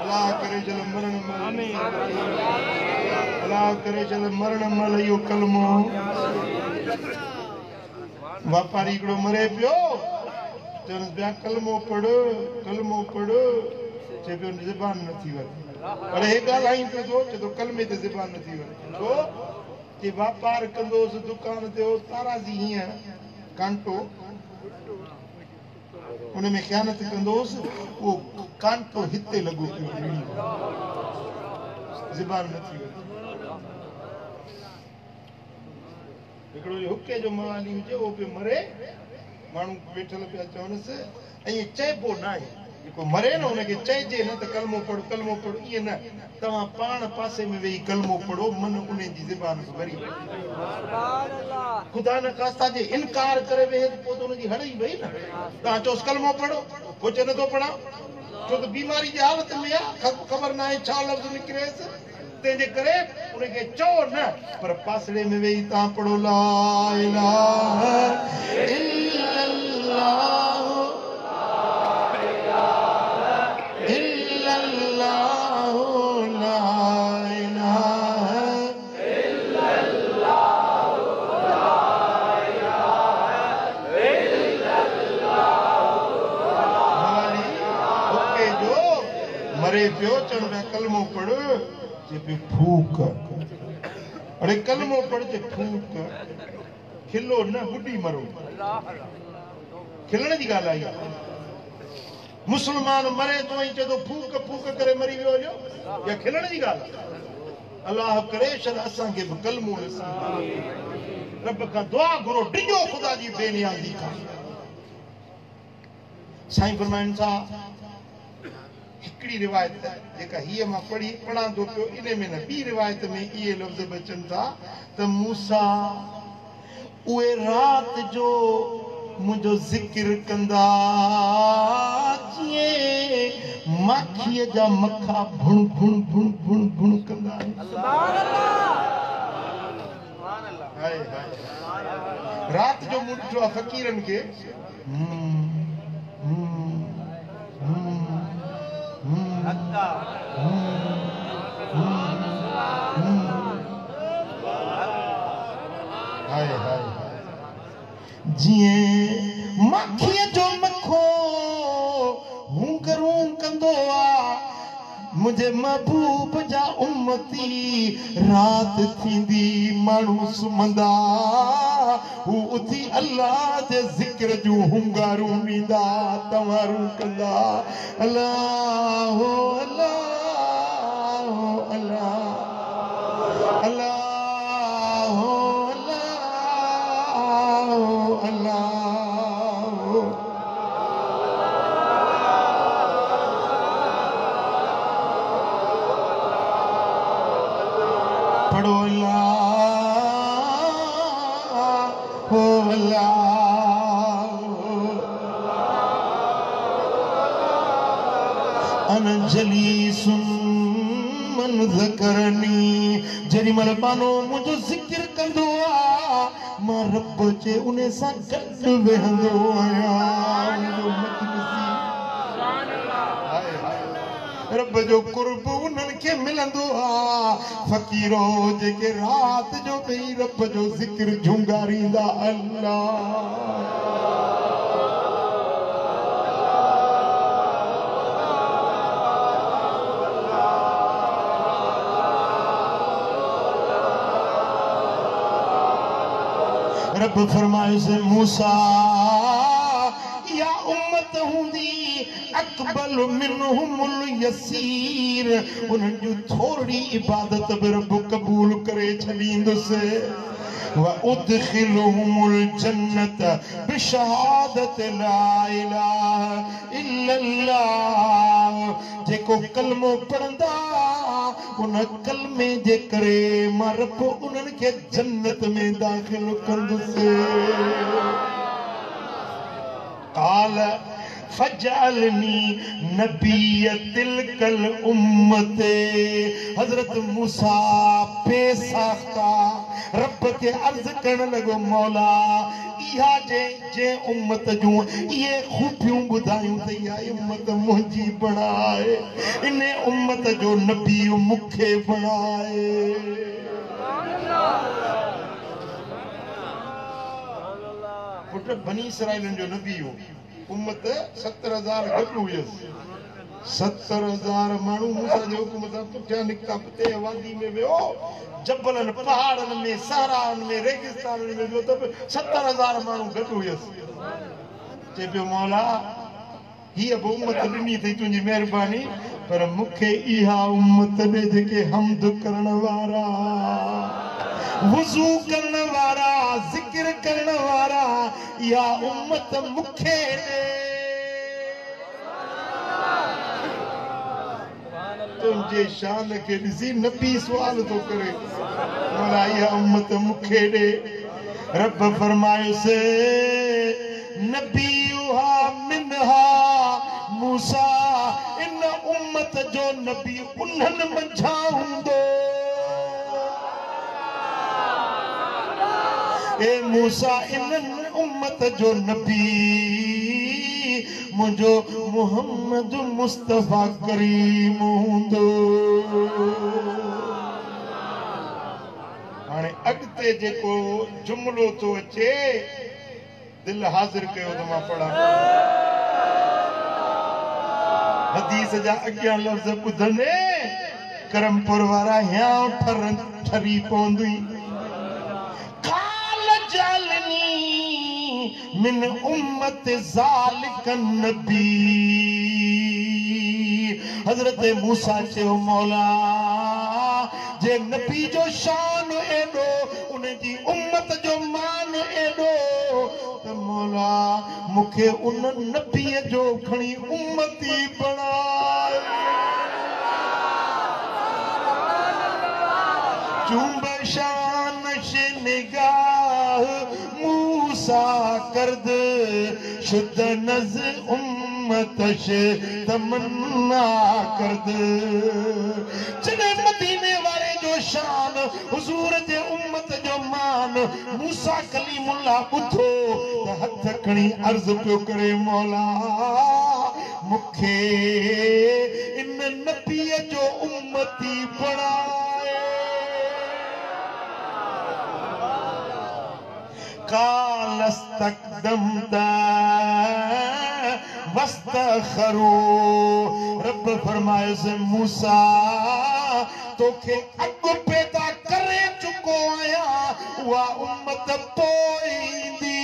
अल्लाह करे चल मरण आमीन अल्लाह करे चल मरण मल यो कलमो व्यापारी हिकड़ो मरे पियो चन बिया कलमो पढ़ जे पियो ज़बान न थी वे अरे एक गाल आई पे तो कलमे ते ज़बान न थी वे तो जे व्यापार कंदोस दुकान ते ओ ताराजी हिया कांटो उन में ख़यानत कंदोस वो कांटो हिते लगो ज़बान न थी हिकिड़ो हुके जो मवाली हुजे वो पे मरे माण्हू वेठल पिया चवनसि ऐं चइबो न आहे जेको मरे न उनखे चइजे न त कलमो पढ़ो ईअं न तव्हां पाण पासे में वेही कलमो पढ़ो मन उन जी ज़बान भरी ख़ुदा न ख़ास्ता जे इनकार करे वेहे पोइ त उनजी हड़ई वई न तव्हां चओसि कलमो पढ़ो पोइ चए नथो पढ़ां छो त बीमारी जी हालत में आहे ख़बर न आहे छा लफ़्ज़ निकिरेसि तंहिंजे करे उनखे चओ न पर पासड़े में वेही तव्हां पढ़ो ला इलाहा इल्लल्लाह पियो चढ़ कलमो पढ़ जे पे फूक अरे कलमो पढ़ जे फूक खिलो न बुढ़ी मरो खिलण जी गाल आई मुसलमान मरे तो ही चदो फूक फूक करे मरी वियो जो या खिलण जी गाल अल्लाह करे शर असां के कलमो नसीब रब का दुआ घुरो डिजो खुदा जी बेनियाज़ी का साईं फरमाइनि था हिकड़ी रिवायत जेका हीअ मां पढ़ां थो पियो इन में न ॿी रिवायत में इहे लफ़्ज़ बचनि था त मूसा उहे राति जो मुंहिंजो ज़िक्र कंदा जीअं माखीअ जा मखा भुण भुण भुण भुण भुण कंदा राति जो मूं ॾिठो आहे फ़क़ीरनि खे जीअं माखीअ जो मखो हुंगरूं कंदो आहे मुझे महबूब जा उम्मती रात थींदी माण्हू सुम्हंदा हू उथी अल्लाह जे ज़िक्र जूं हुंगारूं ॾींदा तवारूं कंदा अल्लाह अल्लाह अल्लाह अल्लाह अल्लाह पढ़ो अन जलीसुन मन ज़करनी जरी मल बानो मुझो ज़िक्र कंदो आ मां रब जे उन सां गॾु वेहंदो आहियां रब जो कुर्ब उन्हनि खे मिलंदो आहे फ़क़ीरो जेके राति जो वेही रब जो ज़िक्र झुंगारींदा अल्लाह रब फरमाए से मूसा या उम्मत हूंदी अकबल मिनहुमुल यसीर उन्हनि जो थोड़ी इबादत बि रब कबूल करे छॾींदुसि व उदखिलहुमुल जन्नत बिशहादत ला इलाहा इल्लल्लाह जेको कलमो पढ़ंदा उन कलमे जे करे मां रब उन्हनि खे जन्नत में दाख़िल कंदुसि काल फजअलनी नबियतिल उम्मते हजरत मूसा बेसाख्ता रब के अर्ज करण लगो मौला इहा जे उम्मत जूं ये खूबियूं बुधायूं त इहा उम्मत मुंहिंजी बणाए इन उम्मत जो नबी मूंखे बणाए पुट बनी इसराइलन जो नबी हो उम्मत 70,000 घटि हुयसि 70,000 माण्हू मूसा जे हुकुम सां पुठियां निकिता ते वादी में वियो जबलनि पहाड़नि में सहराउनि में रेगिस्ताननि में वियो त 70,000 माण्हू गॾु हुयसि चए पियो मौला हीअ बि उम्मत ॾिनी अथई तुंहिंजी महिरबानी पर मूंखे इहा उम्मत ॾे जेके हमद करण वारा वुज़ू करण वारा ज़िक्र करण वारा इहा उम्मत मूंखे ॾे तुंहिंजे शान खे ॾिसी नबी सुवाल थो करे मौला इहा उम्मत मूंखे ॾे रब फरमायोसि नबीहा मिनहा मूसा इन उम्मत जो नबी उन्हनि मंझां हूंदो ए मूसा इन्हनि उम्मत जो नबी मुझो मोहम्मद मुस्तफा करीम हूंदो हाणे अॻिते जेको जुमिलो थो अचे दिल हाज़िर कयो त मां पढ़ां हदीस जा अॻियां लफ़्ज़ ॿुधंदे करमपुर वारा हियां ठरी पवंदी काल जालनी मिन उम्मत ज़ालिक नबी हज़रत मूसा चयो मौला जे नबी जो शान एॾो उन जी उम्मत जो मान एॾो त मौला मूंखे उन नबीअ जो खणी उम्मती बणाए चुंब शान निगाह मूसा करद शुद्ध नज़ उम्मतश तमन्ना करद जॾहिं मदीने वारे जो शान हुज़ूर जे उम्मत जो मान मूसा कलीमुल्लाह ॿुधो त हथ खणी अर्ज़ पियो करे मौला मूंखे इन नबीअ जो उम्मती बणाए काल इस्तक़दमत वस्तखरू रब फरमायोसि मूसा तोखे अॻु पैदा करे चुको आहियां उहा उम्मत पोईंदी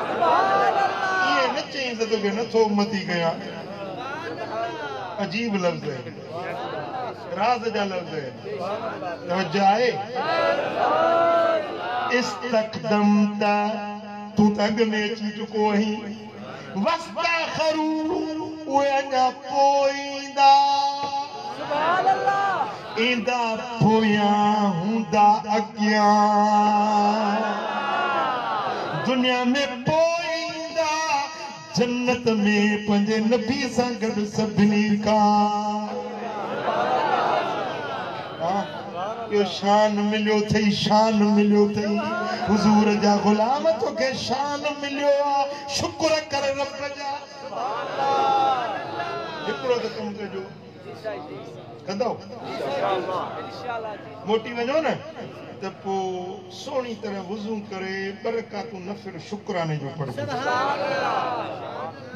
इहे न चई त तोखे नथो उम्मती कयां अजीब लफ़्ज़ आहे राज़ जा लफ़्ज़ तवज्जो आहे इस्तक़दमत तूं त अॻु में अची चुको आहीं वस्तखरू उहे अञा पोईंदा ईंदा पोयां हूंदा अॻियां दुनिया में पोईंदा जन्नत में पंहिंजे नबी सां गॾु सभिनी खां यो शान मिलियो थई शान मिलियो थई हुजूर जा गुलाम तोखे शान मिलियो आहे शुक्र कर रब जा हिकिड़ो त कमु कजो कंदो मोटी वञो न त पोइ सोणी तरह वुज़ू करे बरकातूं नफ़िल शुक्राने जो पढ़जो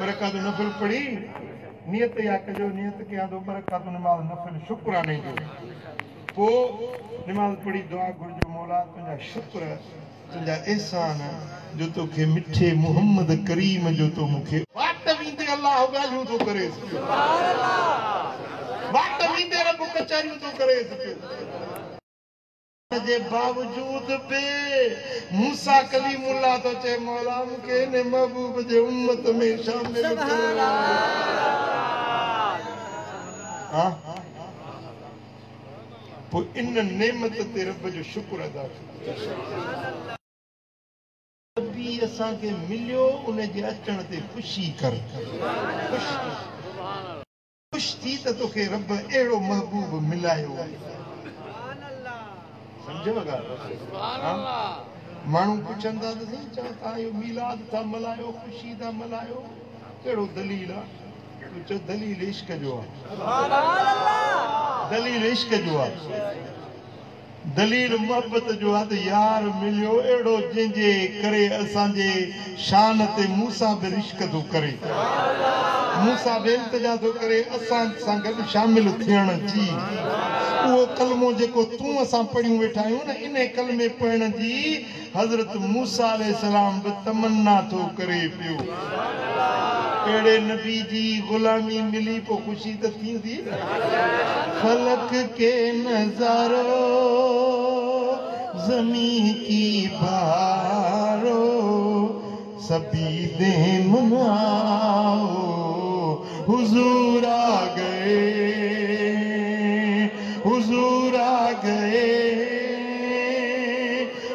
बरकातूं नफ़िल पढ़ी नियत या कजो नियत कयां थो बरकातूं नमाज़ नफ़िल शुक्राने जो पोइ नमाज़ पढ़ी दुआ घुरिजो मौला तुंहिंजा शुक्र तुंहिंजा एहसान जो तोखे मिठे मोहम्मद करीम जो तो मूंखे वाट वेंदे अलाह ॻाल्हियूं थो करे वाट वेंदे रब कचहरियूं थो करे जे बावजूद बि मूसा कलीमुल्लाह तो चए मौला मूंखे इन महबूब जे उम्मत में शामिल कर हां पोइ इन नेमत ते रब जो शुक्र अदा नबी असांखे मिलियो उन जे अचण ते ख़ुशी कर ख़ुशि थी त तोखे रब अहिड़ो महबूब मिलायो सम्झव ॻाल्हि माण्हू पुछंदा त सही चओ तव्हां इहो मीलाद था मल्हायो ख़ुशी था मल्हायो कहिड़ो दलील आहे तूं चओ दलील इश्क जो आहे दलील इश्क जो आहे दलील मोहब्बत जो हद यार मिलियो एड़ो जिंजे करे असांजे शान ते मूसा बि रिश्क थो करे मूसा बि इल्तिजा थो करे असां सां गॾु शामिल थियण जी वो कलमो जेको तूं असां पढ़ियूं वेठा आहियूं न इन कलमे पढ़ण जी हज़रत मूसा अलैहिस्सलाम बि तमन्ना थो करे पियो अहिड़े नबी जी गुलामी मिली पोइ ख़ुशी त थींदी फलक के नज़ारो ज़मीं की बहारो सभी दे मनाओ हुजूर आ गए हुजूर आ गए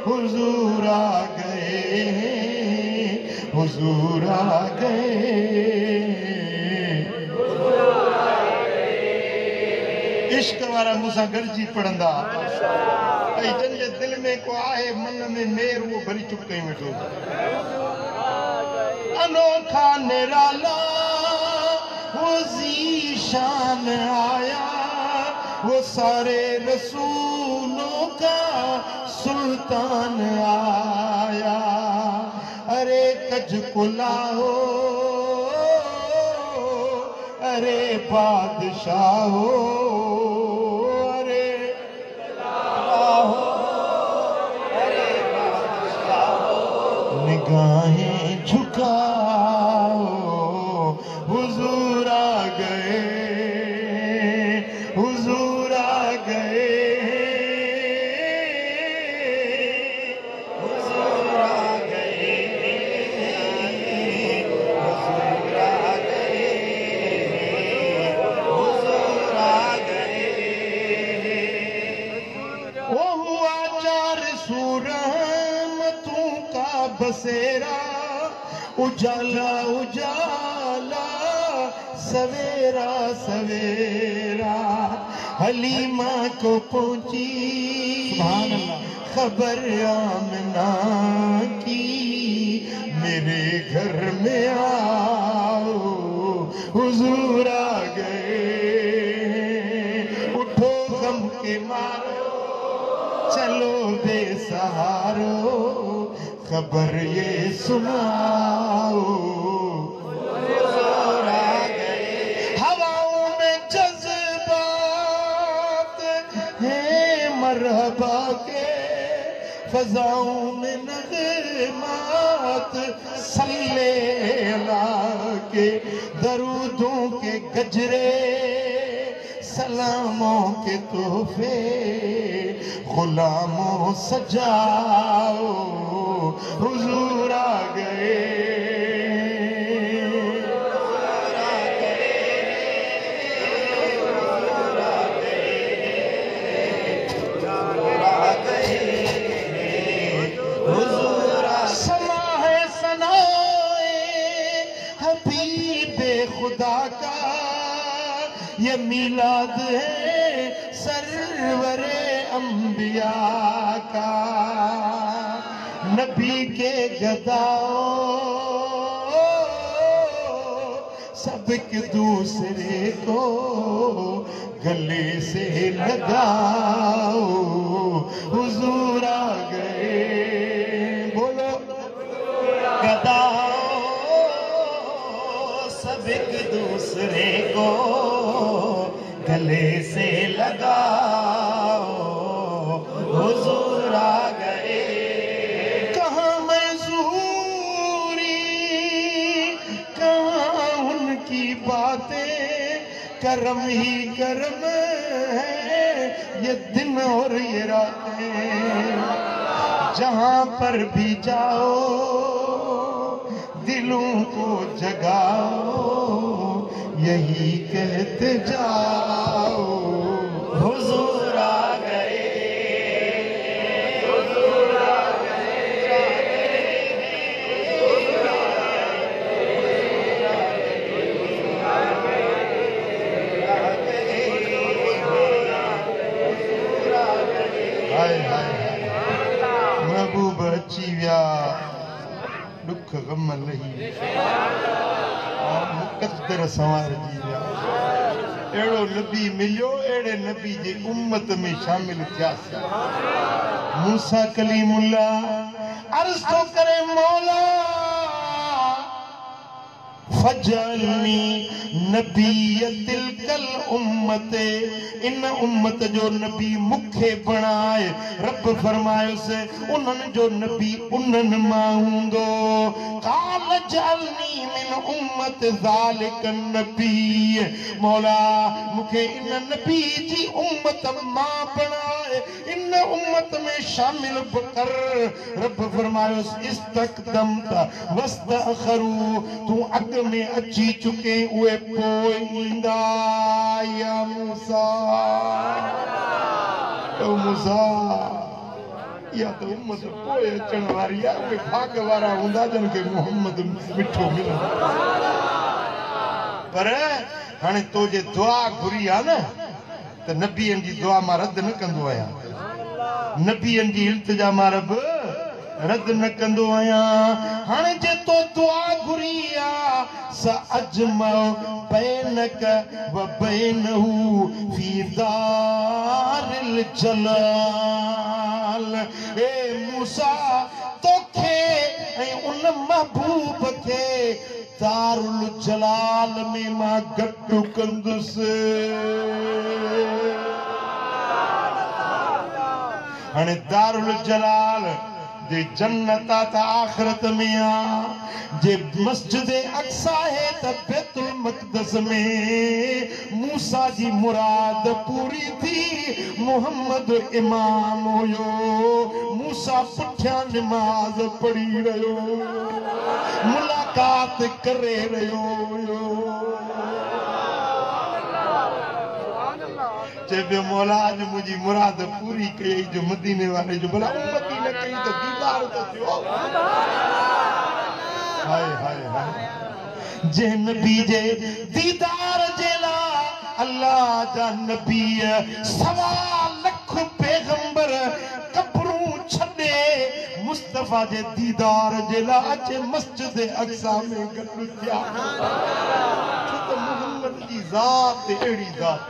हुजूर आ गए हुजूर आ गए इश्क वारा मूंसां गॾिजी पढ़ंदा ऐं जंहिंजे दिल में को आहे मन में मेर वो भरी चुप कई वेठो अनोखा निराला वो ज़ीशान आया वो सारे रसूलों का सुल्तान आया अरे कज कुलाहो अरे बादशाहो अरे अरे बादशाहो निगाहें झुकाओ हुजूर आ गए हुजूर आ गए हुजूर आ गए हुजूर आ गए हुजूर आ गए वो हुआ चार सूरमतों का बसेरा उजाला उजाला सवेरा सवेरा हलीमा को पहुंची सुभान अल्लाह खबर आमना की मेरे घर में आओ हुजूर आ गए उठो गम के मारो चलो बेसहारो खबर ये सुनाओ हुजूर आ गए हवाओं में जज्बात हैं मरहबा के फजाओं में नगमात सल्ले अला के दरूदों के गजरे सलामों के तोहफे गुलामों सजाओ हुजूर आ गए समा है सनाए हबीबे खुदा का ये मिलाद है सरवरे अंबिया का नबी के गदाओ सब एक दूसरे को गले से लगाओ हुजूर आ गए बोलो गदाओ सब एक दूसरे को गले से लगाओ हुजूर आ गए कहाँ मज़हूरी कहाँ उनकी बातें करम ही करम है ये दिन और ये रातें जहाँ पर भी जाओ दिलों को जगाओ यही कहते जाओ हुजूर आ गए हुजूर आ गए हाय हाय महबूब अची विया दुख गम लही मुक़द्दर संवारजी विया एड़ो नबी मिलियो एड़े नबी जी उम्मत में शामिल थिया मूसा कलीमुल्लाह अर्ज़ तो करे मौला फजलनी नबीयतिल कल उम्मत इन उम्मत जो नबी मुखे बनाए रब फरमायो से उन्हन जो नबी उन्हन मां हूंदो काल जलनी मिन उम्मत ज़ालिक नबी मौला मुखे इन नबी जी उम्मत मां बनाए इन उम्मत में शामिल कर रब फरमायो इस्तकदमता वस्तअखरू तू अग में अची चुके उए पोइ ईंदा या मूसा ओ मूसा या तो उम्मत पोइ अचण वारी आहे उहे भाग वारा हूंदा जन खे मोहम्मद मिठो मिलंदो पर हाणे तो जे दुआ घुरी आहे न त नबीअनि जी दुआ मां रद्द न कंदो आहियां नबीअनि जी इल्तिजा मां रब रद्द न कंदो आहियां हाणे जे तो दुआ घुरी आहे स अजमा बैनक व बैनहू फी दारिल जलाल ए मूसा तोखे ऐं उन महबूब खे दारुल जलाल में मां गॾु कंदुसि हाणे दारुल जलाल जे जन्नत त आखिरत में आ जे मस्जिद अक्सा है त बैतुल मक़दस में मूसा जी मुराद पूरी थी मोहम्मद इमाम हुयो मूसा पुठियां नमाज पढ़ी रहियो मुलाकात करे रहियो हुयो चए मौला अज मुझी मुराद पूरी कई जो मदीने वाले जो भला उम्मती न कई तो दीदार तो थियो हाय हाय हाय जे नबी जे दीदार जेला अल्लाह जा नबी 1.25 लाख पैगंबर कब्रूं छडे मुस्तफा जे दीदार जेला अचे मस्जिद अक्सा में गॾु थिया छो त मोहम्मद जी ज़ात एड़ी ज़ात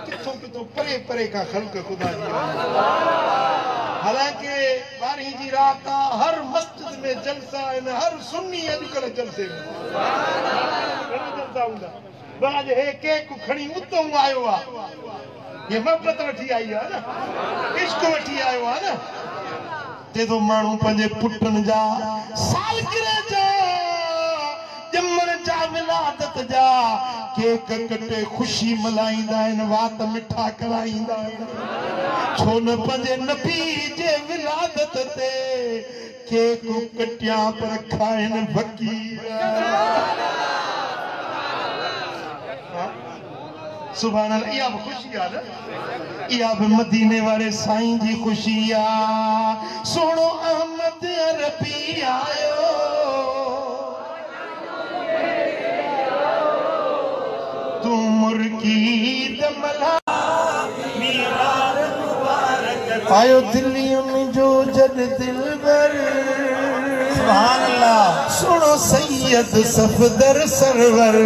किथों किथों परे परे का खल्क खुदा जी हालांकि 12 जी रात हर मस्जिद में जलसा है हर सुन्नी अजकल जलसे में जलसा हुंदा बाज हे के को खणी उतों आयो आ ये मोहब्बत वठी आई है ना इश्क वठी आयो है ना ते तो मानू पंजे पुटन जा सालगिरह जा जमण जा विलादत जा केक कटे खुशी मल्हाईंदा आहिनि वात मिठा कराईंदा आहिनि छो न पंहिंजे नबी जे विलादत ते केक कटिया पर खाइनि फ़क़ीर सुभान अल्लाह इहा बि ख़ुशी आहे न इहा बि मदीने वारे साईं जी ख़ुशी आहे सोणो अहमद अरबी आयो तू मुर्गी दमला आयो दिल्ली जो जद दिलबर सुभान अल्लाह सुनो सैयद सफदर सरवर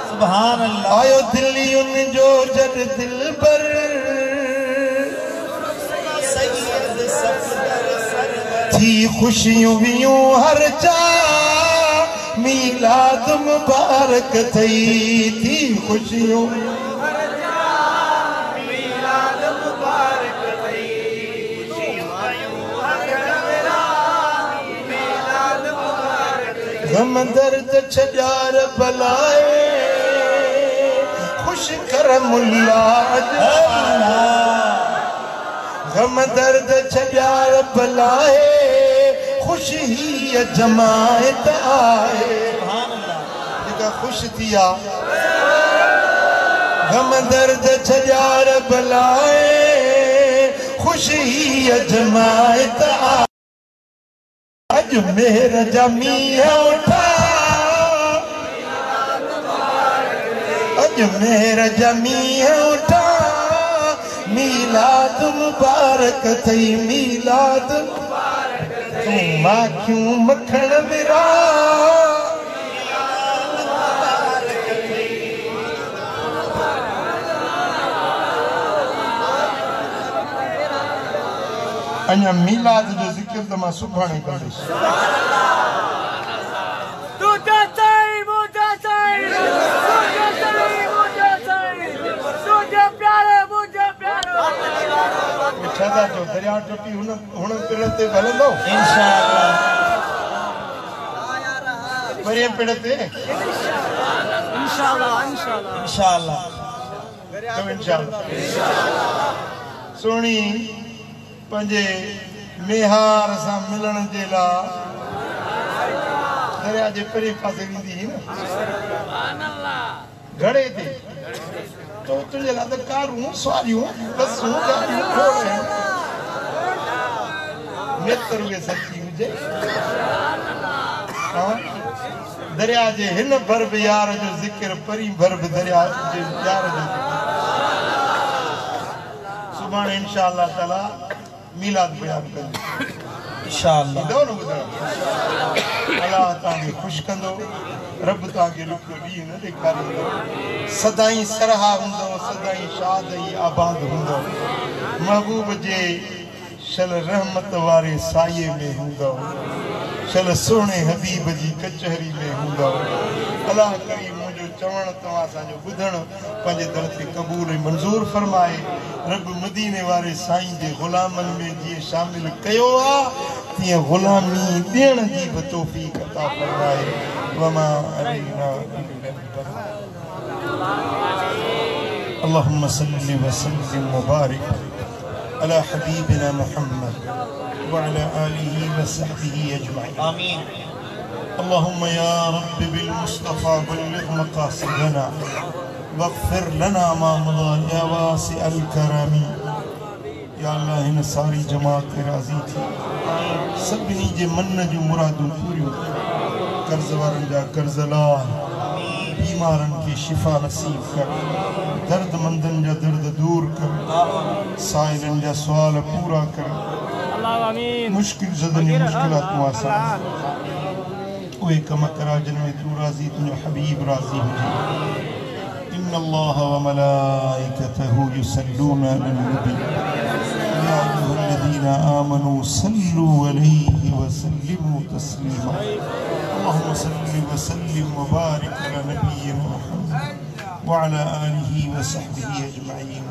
सुभान अल्लाह आयो दिल्ली जो जद दिलबर सैयद सफदर सरवर थी खुशियों वियूं हर चा मीलाद मुबारक थी खुशियों मीलाद मुबारक गम दर्द छजार बलाए खुश कर मुल्ला गम दर्द छजार बलाए खुश ही जमायत आए जेका खुश थिया गम दर्द छजार बलाए खुश ही जमायत आए अज मेरा जमीया उठा अज मेरा जमीया उठा मीलाद मुबारक थई मीलाद माखियूं मखण विरा अञा मीलाद जो ज़िक्र त मां सुभाणे कंदुसि छा जो दरिया टुटी हुन पिण ते हलंदो इंशाअल्लाह परे पिण ते इंशाअल्लाह इंशाअल्लाह तो इंशाअल्लाह सोनी पंजे मेहार सां मिलण जे लाइ दरिया जे परे पासे वेंदी न घड़े ते तो तुझे लाइ त कारूं सवारियूं बसूं गाड़ियूं घोड़े नेत्र उहे सची हुजे दरिया जे हिन भरब यार जो ज़िक्र परी भरब दरिया जे यार जो सुभाणे इंशाअल्लाह ताला मीलाद बयान कंदो इंशाअल्लाह दो न ॿुधण अल्लाह तव्हांखे ख़ुशि कंदो रब तव्हांखे रुखो ॾींहुं न ॾेखारींदो सदाईं सरहा हूंदो सदाईं शाद ई आबाद हूंदो महबूब जे शल रहमत वारे साये में हूंदो शल सोने हबीब जी कचहरी में हूंदो अल्लाह करीम मुंहिंजो चवण तव्हां असांजो ॿुधण पंहिंजे दर ते क़बूल ऐं मंज़ूर फरमाए रब मदीने वारे साईं जे ग़ुलामनि में जीअं शामिल कयो आहे तीअं ग़ुलामी ॾियण जी बि तौफ़ीक़ अता फरमाए वमा अलैना اللهم صل وسلم وبارك على حبيبنا محمد وعلى آله وصحبه أجمعين آمين اللهم يا رب بالمصطفى بلغ مقاصدنا واغفر لنا ما مضى يا واسع الكرم या अल्लाह हिन सारी जमात ते राज़ी थी सभिनी जे मन जूं मुरादूं पूरियूं कर्ज़ वारनि जा कर्ज़ ला बीमारनि खे शिफ़ा नसीब कर दर्दमंदनि जा दर्द दूर कर साइलनि जा सुवाल पूरा कर मुश्किल ज़दनि मुश्किलातूं आसान उहे कम करा जिन में तूं राज़ी तुंहिंजो हबीब राज़ी हुजे इन्न अल्लाह व मलाइकतहु युसल्लूना अलन नबी या अय्युहल्लज़ीना आमनू सल्लू अलैहि व सल्लिमू तस्लीमा اللهم صل وسلم وبارك على نبينا محمد وعلى آله وصحبه أجمعين